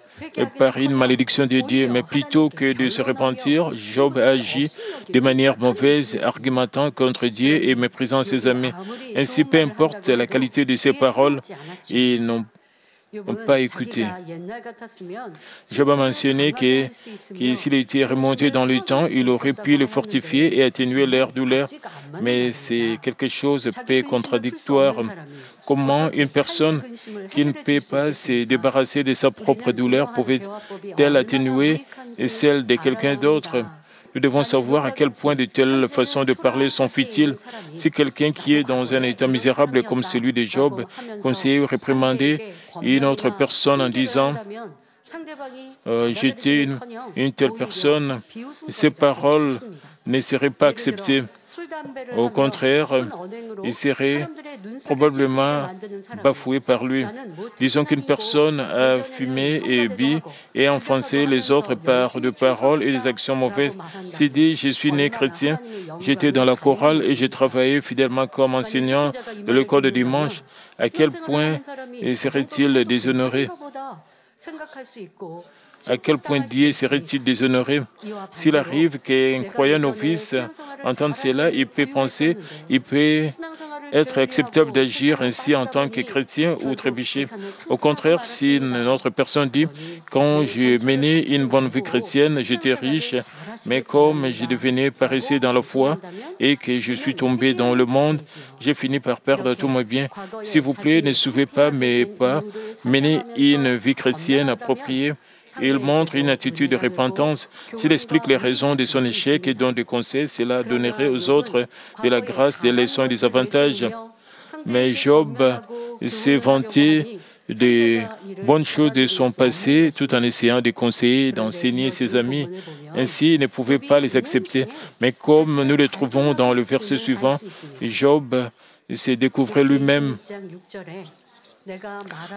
par une malédiction de Dieu. Mais plutôt que de se repentir, Job a agi de manière mauvaise, argumentant contre Dieu et méprisant ses amis. Ainsi, peu importe la qualité de ses paroles, ils n'ont pas écouté. Job a mentionné que s'il était remonté dans le temps, il aurait pu le fortifier et atténuer leur douleur. Mais c'est quelque chose de peu contradictoire. Comment une personne qui ne peut pas se débarrasser de sa propre douleur pouvait-elle atténuer celle de quelqu'un d'autre? Nous devons savoir à quel point de telles façons de parler sont futiles. Si quelqu'un qui est dans un état misérable comme celui de Job conseille ou réprimandait une autre personne en disant « j'étais une telle personne », ces paroles ne seraient pas acceptées. Au contraire, il serait probablement bafoué par lui. Disons qu'une personne a fumé et bu et enfoncé les autres par des paroles et des actions mauvaises. S'il dit « je suis né chrétien, j'étais dans la chorale et j'ai travaillé fidèlement comme enseignant de l'école de dimanche », à quel point serait-il déshonoré? À quel point Dieu serait-il déshonoré? S'il arrive qu'un croyant novice entende cela, il peut penser, il peut être acceptable d'agir ainsi en tant que chrétien ou trébucher. Au contraire, si une autre personne dit « quand j'ai mené une bonne vie chrétienne, j'étais riche, mais comme je devenais paresseux dans la foi et que je suis tombé dans le monde, j'ai fini par perdre tous mes biens. S'il vous plaît, ne sauvez pas mes pas, menez une vie chrétienne appropriée. » Il montre une attitude de repentance. S'il explique les raisons de son échec et donne des conseils, cela donnerait aux autres de la grâce, des leçons et des avantages. Mais Job s'est vanté des bonnes choses de son passé tout en essayant de conseiller et d'enseigner ses amis. Ainsi, il ne pouvait pas les accepter. Mais comme nous le trouvons dans le verset suivant, Job s'est découvert lui-même.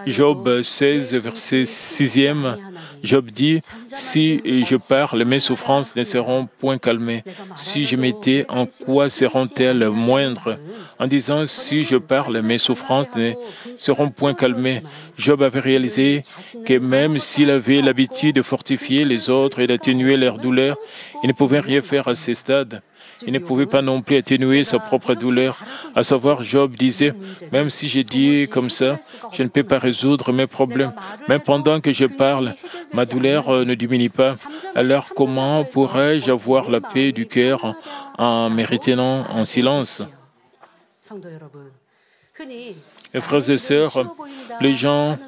Job 16, verset 6e, Job dit « Si je parle, mes souffrances ne seront point calmées. Si je m'étais, en quoi seront-elles moindres ?» En disant « Si je parle, mes souffrances ne seront point calmées », Job avait réalisé que même s'il avait l'habitude de fortifier les autres et d'atténuer leurs douleurs, il ne pouvait rien faire à ce stade. Il ne pouvait pas non plus atténuer sa propre douleur. À savoir, Job disait, même si j'ai dit comme ça, je ne peux pas résoudre mes problèmes. Même pendant que je parle, ma douleur ne diminue pas. Alors comment pourrais-je avoir la paix du cœur en me retenant en silence? Mes frères et sœurs, les gens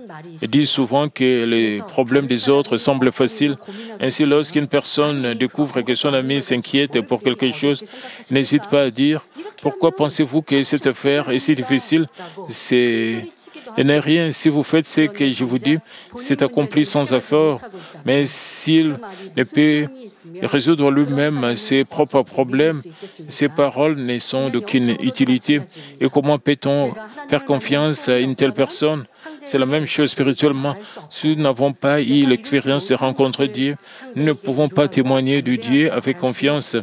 disent souvent que les problèmes des autres semblent faciles. Ainsi, lorsqu'une personne découvre que son ami s'inquiète pour quelque chose, n'hésite pas à dire « Pourquoi pensez-vous que cette affaire est si difficile ?» Il n'est rien. Si vous faites ce que je vous dis, c'est accompli sans effort. Mais s'il ne peut résoudre lui-même ses propres problèmes, ses paroles ne sont d'aucune utilité. Et comment peut-on faire confiance à une telle personne? C'est la même chose spirituellement. Si nous n'avons pas eu l'expérience de rencontrer Dieu, nous ne pouvons pas témoigner de Dieu avec confiance.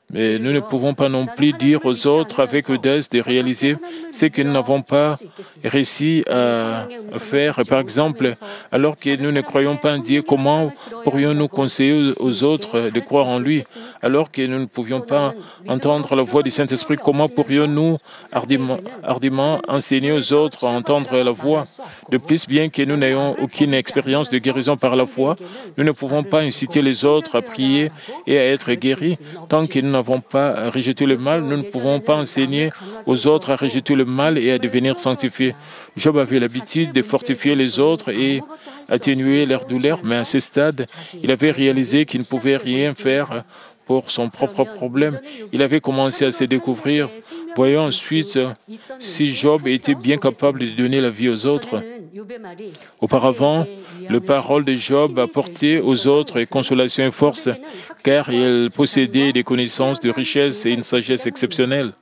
Mais nous ne pouvons pas non plus dire aux autres avec audace de réaliser ce que nous n'avons pas réussi à faire. Par exemple, alors que nous ne croyons pas en Dieu, comment pourrions-nous conseiller aux autres de croire en lui? Alors que nous ne pouvions pas entendre la voix du Saint-Esprit, comment pourrions-nous hardiment enseigner aux autres à entendre la voix? De plus, bien que nous n'ayons aucune expérience de guérison par la foi, nous ne pouvons pas inciter les autres à prier et à être guéris tant que nous n'avons pas rejeté le mal, nous ne pouvons pas enseigner aux autres à rejeter le mal et à devenir sanctifiés. Job avait l'habitude de fortifier les autres et atténuer leurs douleurs, mais à ce stade, il avait réalisé qu'il ne pouvait rien faire pour son propre problème. Il avait commencé à se découvrir. Voyons ensuite si Job était bien capable de donner la vie aux autres. Auparavant, les paroles de Job apportaient aux autres consolation et force, car il possédait des connaissances de richesse et une sagesse exceptionnelle.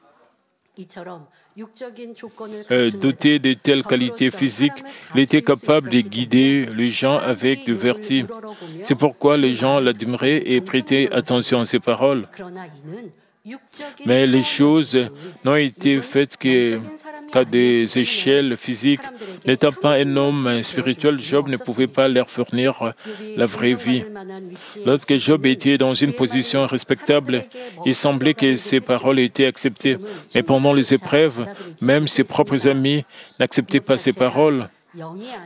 Doté de telles qualités physiques, il était capable de guider les gens avec de vertu. C'est pourquoi les gens l'admiraient et prêtaient attention à ses paroles. Mais les choses n'ont été faites qu'à des échelles physiques. N'étant pas un homme spirituel, Job ne pouvait pas leur fournir la vraie vie. Lorsque Job était dans une position respectable, il semblait que ses paroles étaient acceptées. Mais pendant les épreuves, même ses propres amis n'acceptaient pas ses paroles.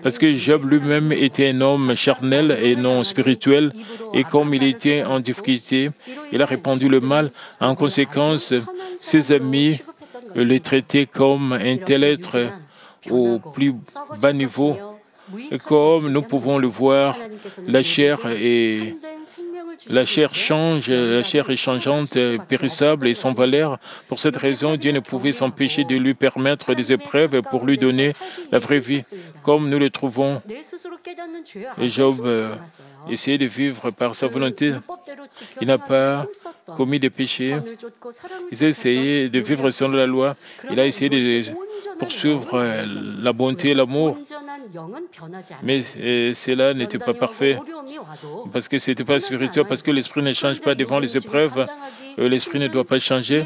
Parce que Job lui-même était un homme charnel et non spirituel, et comme il était en difficulté, il a répandu le mal. En conséquence, ses amis le traitaient comme un tel être au plus bas niveau. Et comme nous pouvons le voir, la chair change, la chair est changeante, périssable et sans valeur. Pour cette raison, Dieu ne pouvait s'empêcher de lui permettre des épreuves pour lui donner la vraie vie. Comme nous le trouvons, Job essayait de vivre par sa volonté. Il n'a pas commis de péché. Il a essayé de vivre selon la loi. Il a essayé de poursuivre la bonté et l'amour. Mais cela n'était pas parfait. Parce que ce n'était pas spirituel, parce que l'esprit ne change pas devant les épreuves. L'esprit ne doit pas changer.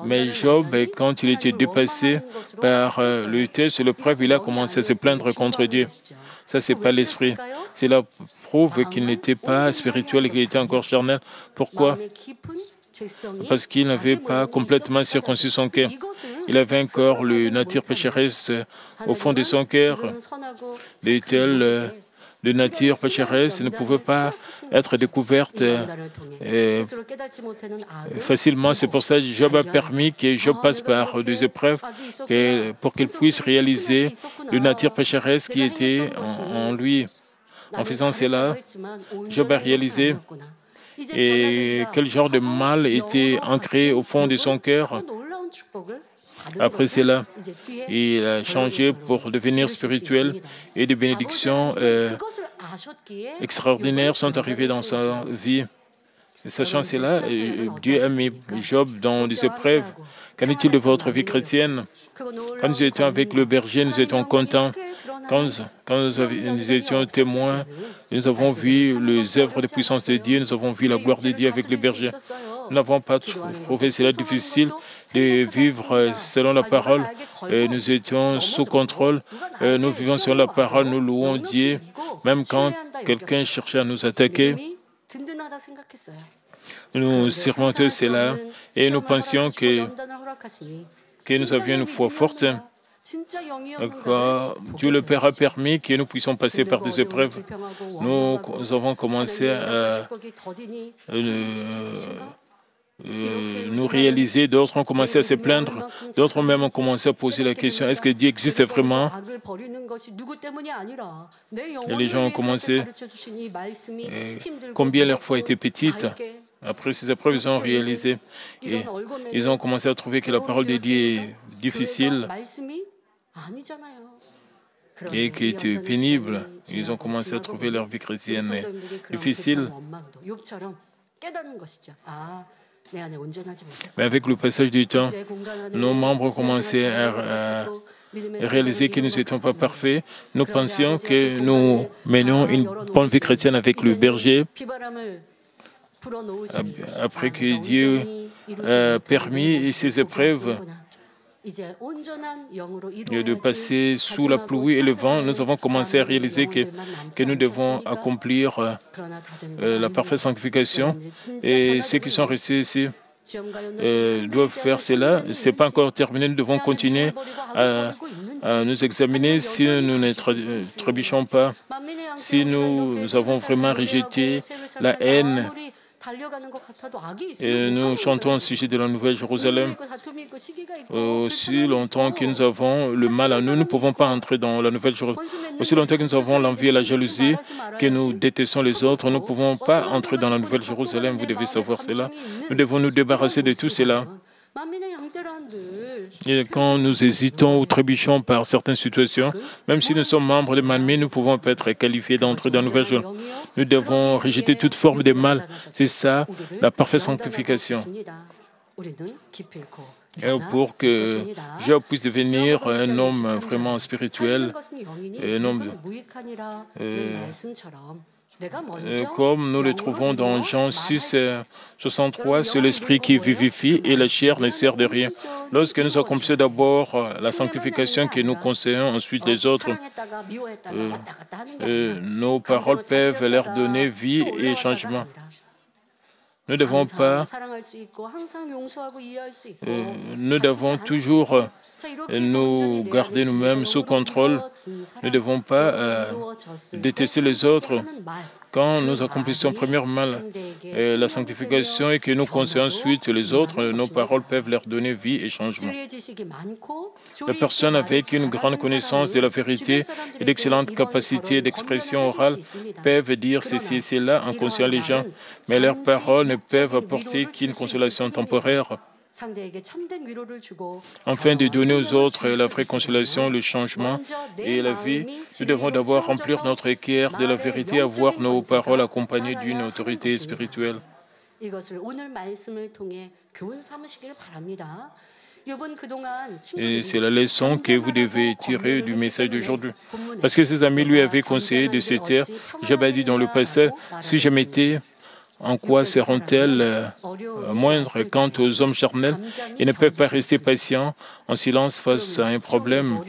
Mais Job, quand il était dépassé par le test et l'épreuve, il a commencé à se plaindre contre Dieu. Ça, ce n'est pas l'esprit. Cela prouve qu'il n'était pas spirituel et qu'il était encore charnel. Pourquoi? Parce qu'il n'avait pas complètement circoncis son cœur. Il avait encore la nature pécheresse au fond de son cœur. De nature pécheresse ne pouvait pas être découverte facilement. C'est pour ça que Job a permis que Job passe par des épreuves pour qu'il puisse réaliser la nature pécheresse qui était en lui. En faisant cela, Job a réalisé quel genre de mal était ancré au fond de son cœur. Après cela, il a changé pour devenir spirituel et des bénédictions extraordinaires sont arrivées dans sa vie. Et sachant cela, Dieu a mis Job dans des épreuves. Qu'en est-il de votre vie chrétienne? Quand nous étions avec le berger, nous étions contents. Quand nous étions témoins, nous avons vu les œuvres de puissance de Dieu, nous avons vu la gloire de Dieu avec le berger. Nous n'avons pas trouvé cela difficile de vivre selon la parole. Nous étions sous contrôle. Nous vivons selon la parole, nous louons Dieu. Même quand quelqu'un cherchait à nous attaquer, nous surmontions cela et nous pensions que nous avions une foi forte. Dieu le Père a permis que nous puissions passer par des épreuves. Nous avons commencé à nous réaliser, d'autres ont commencé à se plaindre, d'autres même ont commencé à poser la question, est-ce que Dieu existe vraiment? Et les gens ont commencé, combien leur foi était petite. Après ces épreuves, ils ont réalisé et ils ont commencé à trouver que la parole de Dieu est difficile et qui était pénible. Ils ont commencé à trouver leur vie chrétienne difficile. Mais avec le passage du temps, nos membres ont commencé à réaliser que nous n'étions pas parfaits. Nous pensions que nous menions une bonne vie chrétienne avec le berger. Après que Dieu a permis ces épreuves de passer sous la pluie et le vent, nous avons commencé à réaliser que nous devons accomplir la parfaite sanctification. Et ceux qui sont restés ici doivent faire cela. Ce n'est pas encore terminé, nous devons continuer à nous examiner si nous ne trébuchons pas, si nous avons vraiment rejeté la haine. Et nous chantons au sujet de la Nouvelle Jérusalem. Aussi longtemps que nous avons le mal à nous, nous ne pouvons pas entrer dans la Nouvelle Jérusalem. Aussi longtemps que nous avons l'envie et la jalousie, que nous détestons les autres, nous ne pouvons pas entrer dans la Nouvelle Jérusalem. Vous devez savoir cela. Nous devons nous débarrasser de tout cela. Et quand nous hésitons ou trébuchons par certaines situations, même si nous sommes membres de Manmi, nous ne pouvons pas être qualifiés d'entrer dans la Nouvelle Jérusalem. Nous devons rejeter toute forme de mal. C'est ça, la parfaite sanctification. Et pour que Job puisse devenir un homme vraiment spirituel, un homme comme nous le trouvons dans Jean 6, 63, c'est l'esprit qui vivifie et la chair ne sert de rien. Lorsque nous accomplissons d'abord la sanctification que nous conseillons ensuite les autres, nos paroles peuvent leur donner vie et changement. Nous devons toujours nous garder nous-mêmes sous contrôle. Nous ne devons pas détester les autres. Quand nous accomplissons premièrement la sanctification et que nous conseillons ensuite les autres, nos paroles peuvent leur donner vie et changement. Les personnes avec une grande connaissance de la vérité et d'excellentes capacités d'expression orale peuvent dire ceci et cela en conseillant les gens, mais leurs paroles ne peuvent apporter qu'une consolation temporaire. Afin de donner aux autres la vraie consolation, le changement et la vie, nous devons d'abord remplir notre cœur de la vérité et avoir nos paroles accompagnées d'une autorité spirituelle. Et c'est la leçon que vous devez tirer du message d'aujourd'hui. Parce que ses amis lui avaient conseillé de se taire. J'avais dit dans le passé, si je m'étais, en quoi seront-elles moindres quant aux hommes charnels? Ils ne peuvent pas rester patients en silence face à un problème.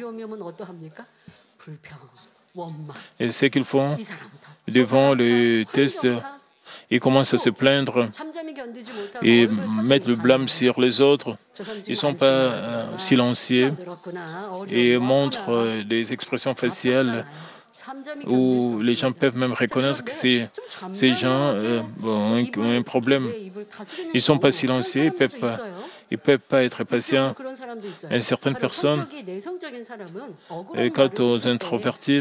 Et ce qu'ils font devant le test, ils commencent à se plaindre et mettre le blâme sur les autres. Ils ne sont pas silencieux et montrent des expressions faciales où les gens peuvent même reconnaître que ces gens ont un problème. Ils ne sont pas silencieux, ils ne peuvent pas être patients. Et certaines personnes, quant aux introvertis,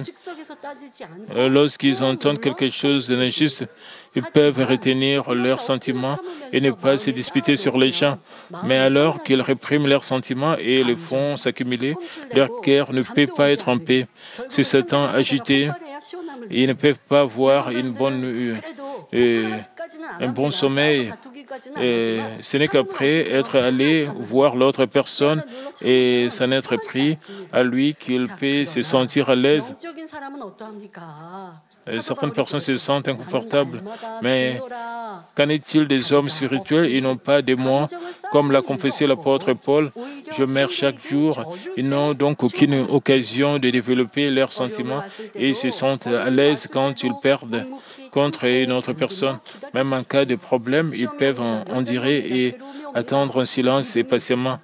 lorsqu'ils entendent quelque chose d'injuste, ils peuvent retenir leurs sentiments et ne pas se disputer sur les gens. Mais alors qu'ils répriment leurs sentiments et les font s'accumuler, leur cœur ne peut pas être en paix. Si Satan agité, ils ne peuvent pas avoir un bon sommeil. Et ce n'est qu'après être allé voir l'autre personne et s'en être pris à lui qu'il peut se sentir à l'aise. Certaines personnes se sentent inconfortables, mais qu'en est-il des hommes spirituels? Ils n'ont pas de moi, comme l'a confessé l'apôtre Paul. Je meurs chaque jour. Ils n'ont donc aucune occasion de développer leurs sentiments et ils se sentent à l'aise quand ils perdent contre une autre personne. Même en cas de problème, ils peuvent endurer et attendre en silence et patiemment.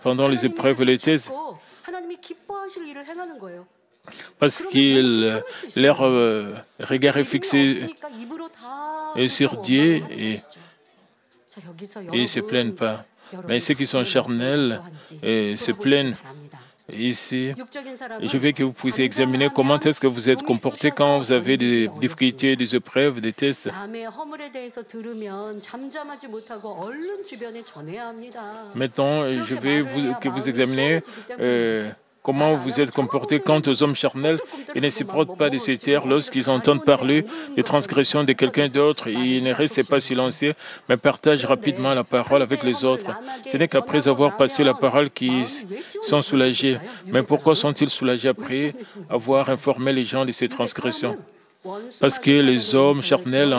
Pendant les épreuves et les thèses, parce que leur regard est fixé sur Dieu et ils ne se plaignent pas. Mais ceux qui sont charnels se plaignent. Ici, je veux que vous puissiez examiner comment est-ce que vous êtes comporté quand vous avez des difficultés, des épreuves, des tests. Maintenant, je veux que vous examiniez comment vous êtes comporté quant aux hommes charnels. Ils ne supportent pas de se taire lorsqu'ils entendent parler des transgressions de quelqu'un d'autre. Ils ne restent pas silencieux, mais partagent rapidement la parole avec les autres. Ce n'est qu'après avoir passé la parole qu'ils sont soulagés. Mais pourquoi sont-ils soulagés après avoir informé les gens de ces transgressions? Parce que les hommes charnels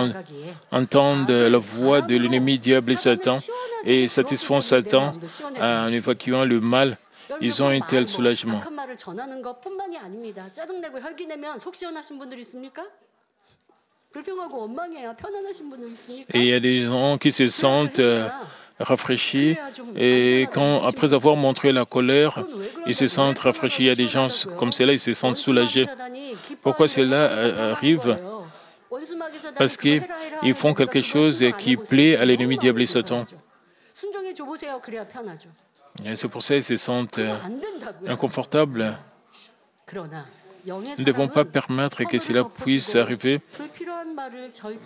entendent la voix de l'ennemi diable et Satan et satisfont Satan en évacuant le mal. Ils ont un tel soulagement. Et il y a des gens qui se sentent rafraîchis et après avoir montré la colère, ils se sentent rafraîchis. Il y a des gens comme cela, ils se sentent soulagés. Pourquoi cela arrive? Parce qu'ils font quelque chose qui plaît à l'ennemi diable et Satan. C'est pour ça qu'ils se sentent inconfortables. Nous ne devons pas permettre que cela puisse arriver.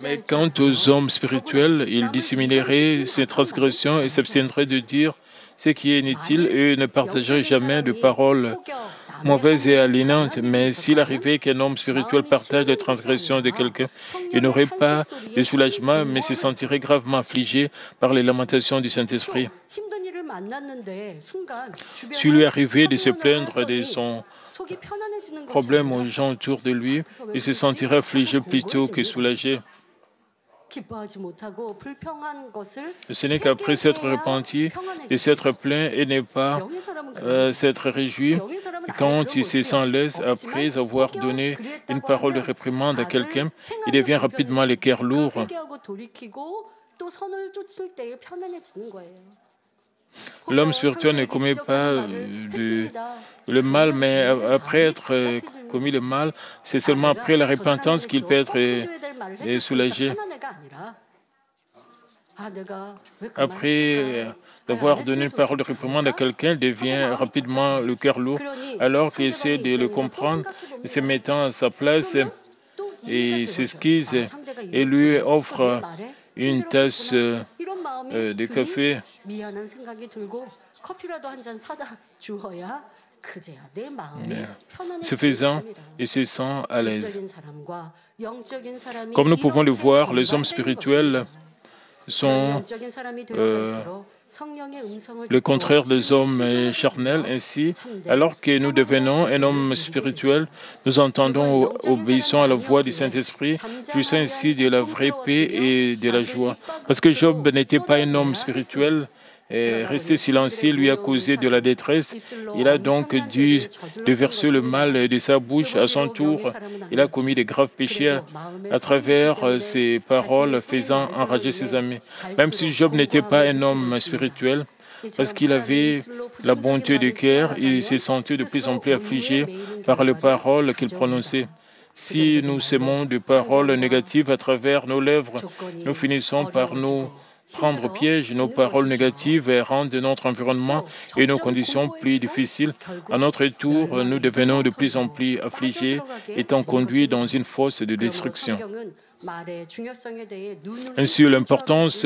Mais quant aux hommes spirituels, ils dissémineraient ces transgressions et s'abstiendraient de dire ce qui est inutile et ne partageraient jamais de paroles mauvaises et aliénantes. Mais s'il arrivait qu'un homme spirituel partage les transgressions de quelqu'un, il n'aurait pas de soulagement, mais se sentirait gravement affligé par les lamentations du Saint-Esprit. S'il lui arrivait de se plaindre de son problème aux gens autour de lui, il se sentirait affligé plutôt que soulagé. Ce n'est qu'après s'être repenti et s'être plaint et ne pas s'être réjoui, quand il se sent l'aise après avoir donné une parole de réprimande à quelqu'un, il devient rapidement le cœur lourd. L'homme spirituel ne commet pas le mal, mais après être commis le mal, c'est seulement après la repentance qu'il peut être soulagé. Après avoir donné une parole de réprimande à quelqu'un, il devient rapidement le cœur lourd, alors qu'il essaie de le comprendre, se mettant à sa place et s'esquisse et lui offre une tasse de café. Ce faisant, il se sent à l'aise. Comme nous pouvons le voir, les hommes spirituels sont le contraire des hommes charnels. Ainsi, alors que nous devenons un homme spirituel, nous entendons, obéissons à la voix du Saint-Esprit, jouissons ainsi de la vraie paix et de la joie. Parce que Job n'était pas un homme spirituel, et rester silencieux lui a causé de la détresse. Il a donc dû déverser le mal de sa bouche à son tour. Il a commis de graves péchés à travers ses paroles, faisant enrager ses amis. Même si Job n'était pas un homme spirituel, parce qu'il avait la bonté de cœur, il se sentait de plus en plus affligé par les paroles qu'il prononçait. Si nous sémons des paroles négatives à travers nos lèvres, nous finissons par nous prendre piège. Nos paroles négatives rendent notre environnement et nos conditions plus difficiles. À notre tour, nous devenons de plus en plus affligés, étant conduits dans une fosse de destruction. Ainsi, l'importance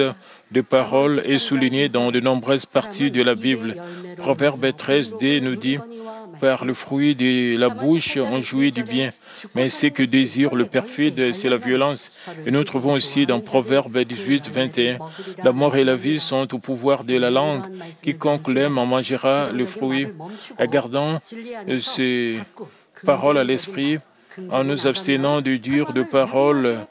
des paroles est soulignée dans de nombreuses parties de la Bible. Proverbe 13d nous dit « Par le fruit de la bouche, on jouit du bien, mais ce que désire le perfide, c'est la violence. » Et nous trouvons aussi dans Proverbe 18:21 « La mort et la vie sont au pouvoir de la langue. Quiconque l'aime en mangera le fruit. » En gardant ces paroles à l'esprit, en nous abstenant de dire de paroles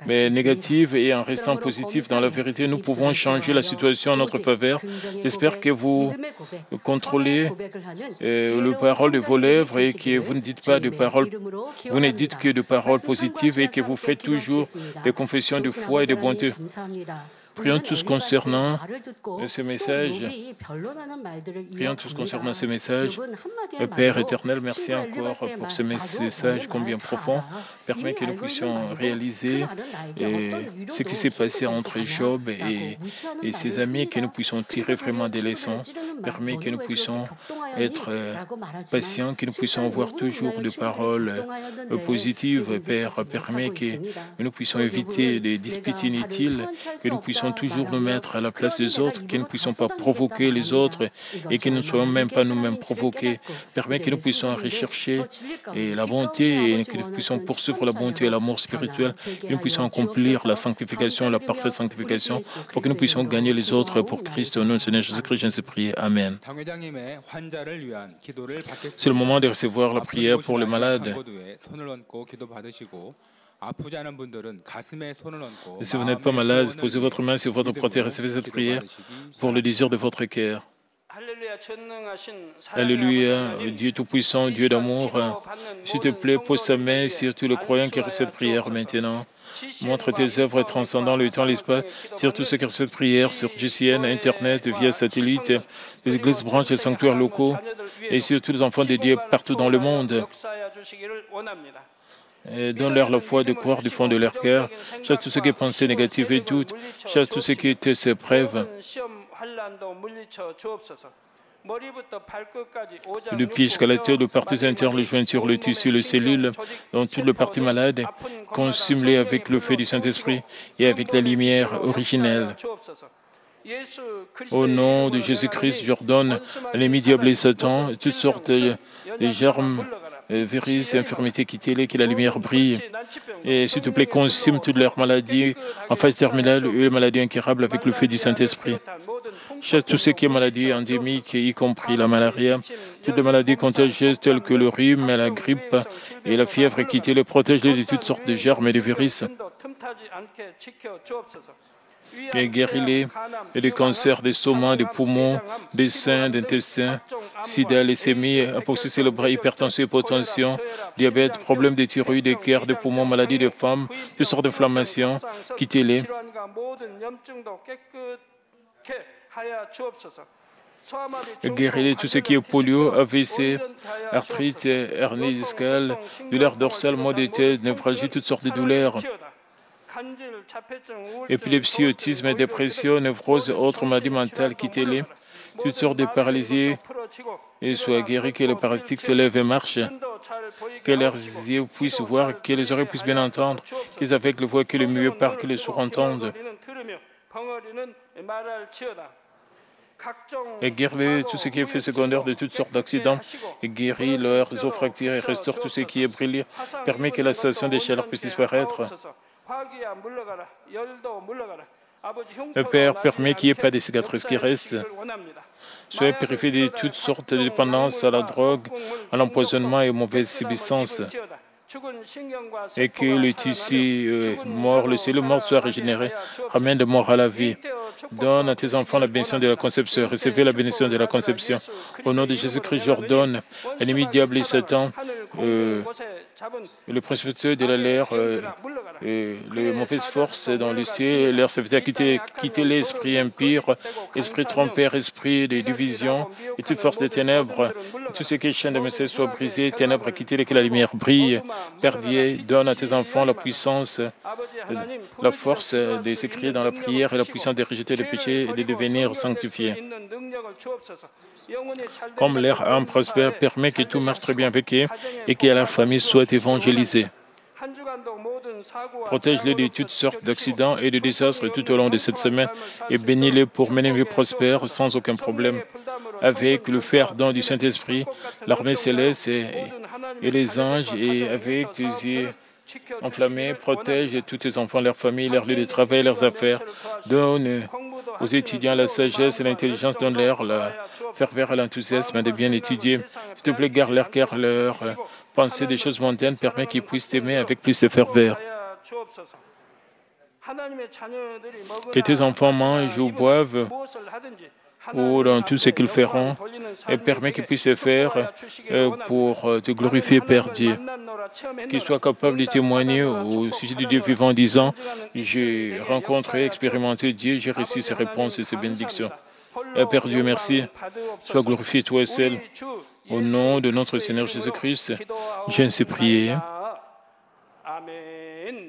mais négatives et en restant positifs dans la vérité, nous pouvons changer la situation en notre faveur. J'espère que vous contrôlez les paroles de vos lèvres et que vous ne dites pas de paroles, vous ne dites que de paroles positives et que vous faites toujours des confessions de foi et de bonté. Prions tous concernant ce message. Prions tous concernant ce message. Père éternel, merci encore pour ce message combien profond. Permet que nous puissions réaliser ce qui s'est passé entre Job et ses amis, que nous puissions tirer vraiment des leçons. Permet que nous puissions être patients, que nous puissions avoir toujours des paroles positives. Père, permet que nous puissions éviter des disputes inutiles, que nous puissions toujours nous mettre à la place des autres, que nous ne puissions pas provoquer les autres et que nous ne soyons même pas nous-mêmes provoqués. Permet que nous puissions rechercher la bonté et que nous puissions poursuivre la bonté et l'amour spirituel, que nous puissions accomplir la sanctification, la parfaite sanctification, pour que nous puissions gagner les autres pour Christ. Au nom du Seigneur Jésus-Christ, je prie. Amen. C'est le moment de recevoir la prière pour les malades. Et si vous n'êtes pas malade, posez votre main sur votre prothèse et recevez cette prière pour le désir de votre cœur. Alléluia, Dieu Tout-Puissant, Dieu d'amour, s'il te plaît, pose ta main sur tous les croyants qui reçoivent cette prière maintenant. Montre tes œuvres transcendant le temps et l'espace sur tous ceux qui reçoivent cette prière sur GCN, Internet, via satellite, les églises branches et les sanctuaires locaux, et sur tous les enfants de Dieu partout dans le monde. Donne-leur la foi de croire du fond de leur cœur. Chasse tout ce qui est pensée négative et doute. Chasse tout ce qui est ces preuves. Du pied jusqu'à la tête, le parties internes, les jointures, le tissu, les cellules, dans toutes les parties malades, consume-les avec le feu du Saint-Esprit et avec la lumière originelle. Au nom de Jésus-Christ, j'ordonne à l'ennemi diable et Satan, toutes sortes de germes, virus, infirmités, quittez-les, que la lumière brille. Et s'il te plaît, consume toutes leurs maladies en phase terminale et les maladies incurables avec le feu du Saint-Esprit. Chasse tout ce qui est maladie endémique, y compris la malaria, toutes les maladies contagieuses telles que le rhume, la grippe et la fièvre, quittez-les, protège-les de toutes sortes de germes et de virus. Et guéris-les des cancers des stomacs, des poumons, des seins, d'intestins, sida, leucémie, apoplexie cérébrale, hypertension, hypotension, diabète, problèmes de thyroïde, de cœur, de poumons, maladies des femmes, toutes sortes d'inflammations, quittez-les. Guéris-les tout ce qui est polio, AVC, arthrite, hernie discale, douleurs dorsales, maux de tête, névralgie, toutes sortes de douleurs. Épilepsie, autisme, dépression, névrose, autres maladies mentales, quittez-les. Toutes sortes de paralysies, et soient guéris, que les paralytiques se lèvent et marchent, que leurs yeux puissent voir, que les oreilles puissent bien entendre, qu'ils aveugles voient, que les muets parlent, que les sourds entendent. Et guéris tout ce qui est fait secondaire de toutes sortes d'accidents, et guéris leurs os fracturés, et restaure tout ce qui est brûlé, permet que la sensation des chaleurs puisse disparaître. Le Père permet qu'il n'y ait pas de cicatrices qui restent. Soyez purifiés de toutes sortes de dépendances à la drogue, à l'empoisonnement et aux mauvaises substances. Et que le tissu mort, le cellules mort soit régénéré, ramène de mort à la vie. Donne à tes enfants la bénédiction de la conception. Recevez la bénédiction de la conception. Au nom de Jésus-Christ, j'ordonne à l'ennemi diable et Satan, le précipitateur de l'air, les mauvaises forces dans le ciel, leur serviteur, quitter l'esprit impur, esprit trompeur, esprit de division et toute force des ténèbres. Tout ce qui est chaîne de message soit brisé, ténèbres, quittez-les, que la lumière brille. Père Dieu, donne à tes enfants la puissance, la force de s'écrire dans la prière et la puissance de rejeter les péchés et de devenir sanctifiés. Comme leur âme prospère, permet que tout marche très bien avec eux et que la famille soit évangélisée. Protège-les de toutes sortes d'accidents et de désastres tout au long de cette semaine et bénis-les pour mener une vie prospère sans aucun problème. Avec le feu ardent du Saint-Esprit, l'armée céleste et les anges, et avec tes yeux enflammés, protège tous tes enfants, leurs familles, leurs lieux de travail, leurs affaires. Donne aux étudiants la sagesse et l'intelligence, donne-leur la ferveur et l'enthousiasme de bien étudier. S'il te plaît, garde leur cœur, leur pensée des choses mondaines, permet qu'ils puissent t'aimer avec plus de ferveur. Que tes enfants mangent ou boivent, ou dans tout ce qu'ils feront, et permets qu'ils puissent faire pour te glorifier, Père Dieu. Qu'ils soient capables de témoigner au sujet du Dieu vivant en disant « J'ai rencontré, expérimenté Dieu, j'ai reçu ses réponses et ses bénédictions. » Père Dieu, merci. Sois glorifié, toi seul. Au nom de notre Seigneur Jésus-Christ, je ne sais prier.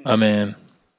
Amen.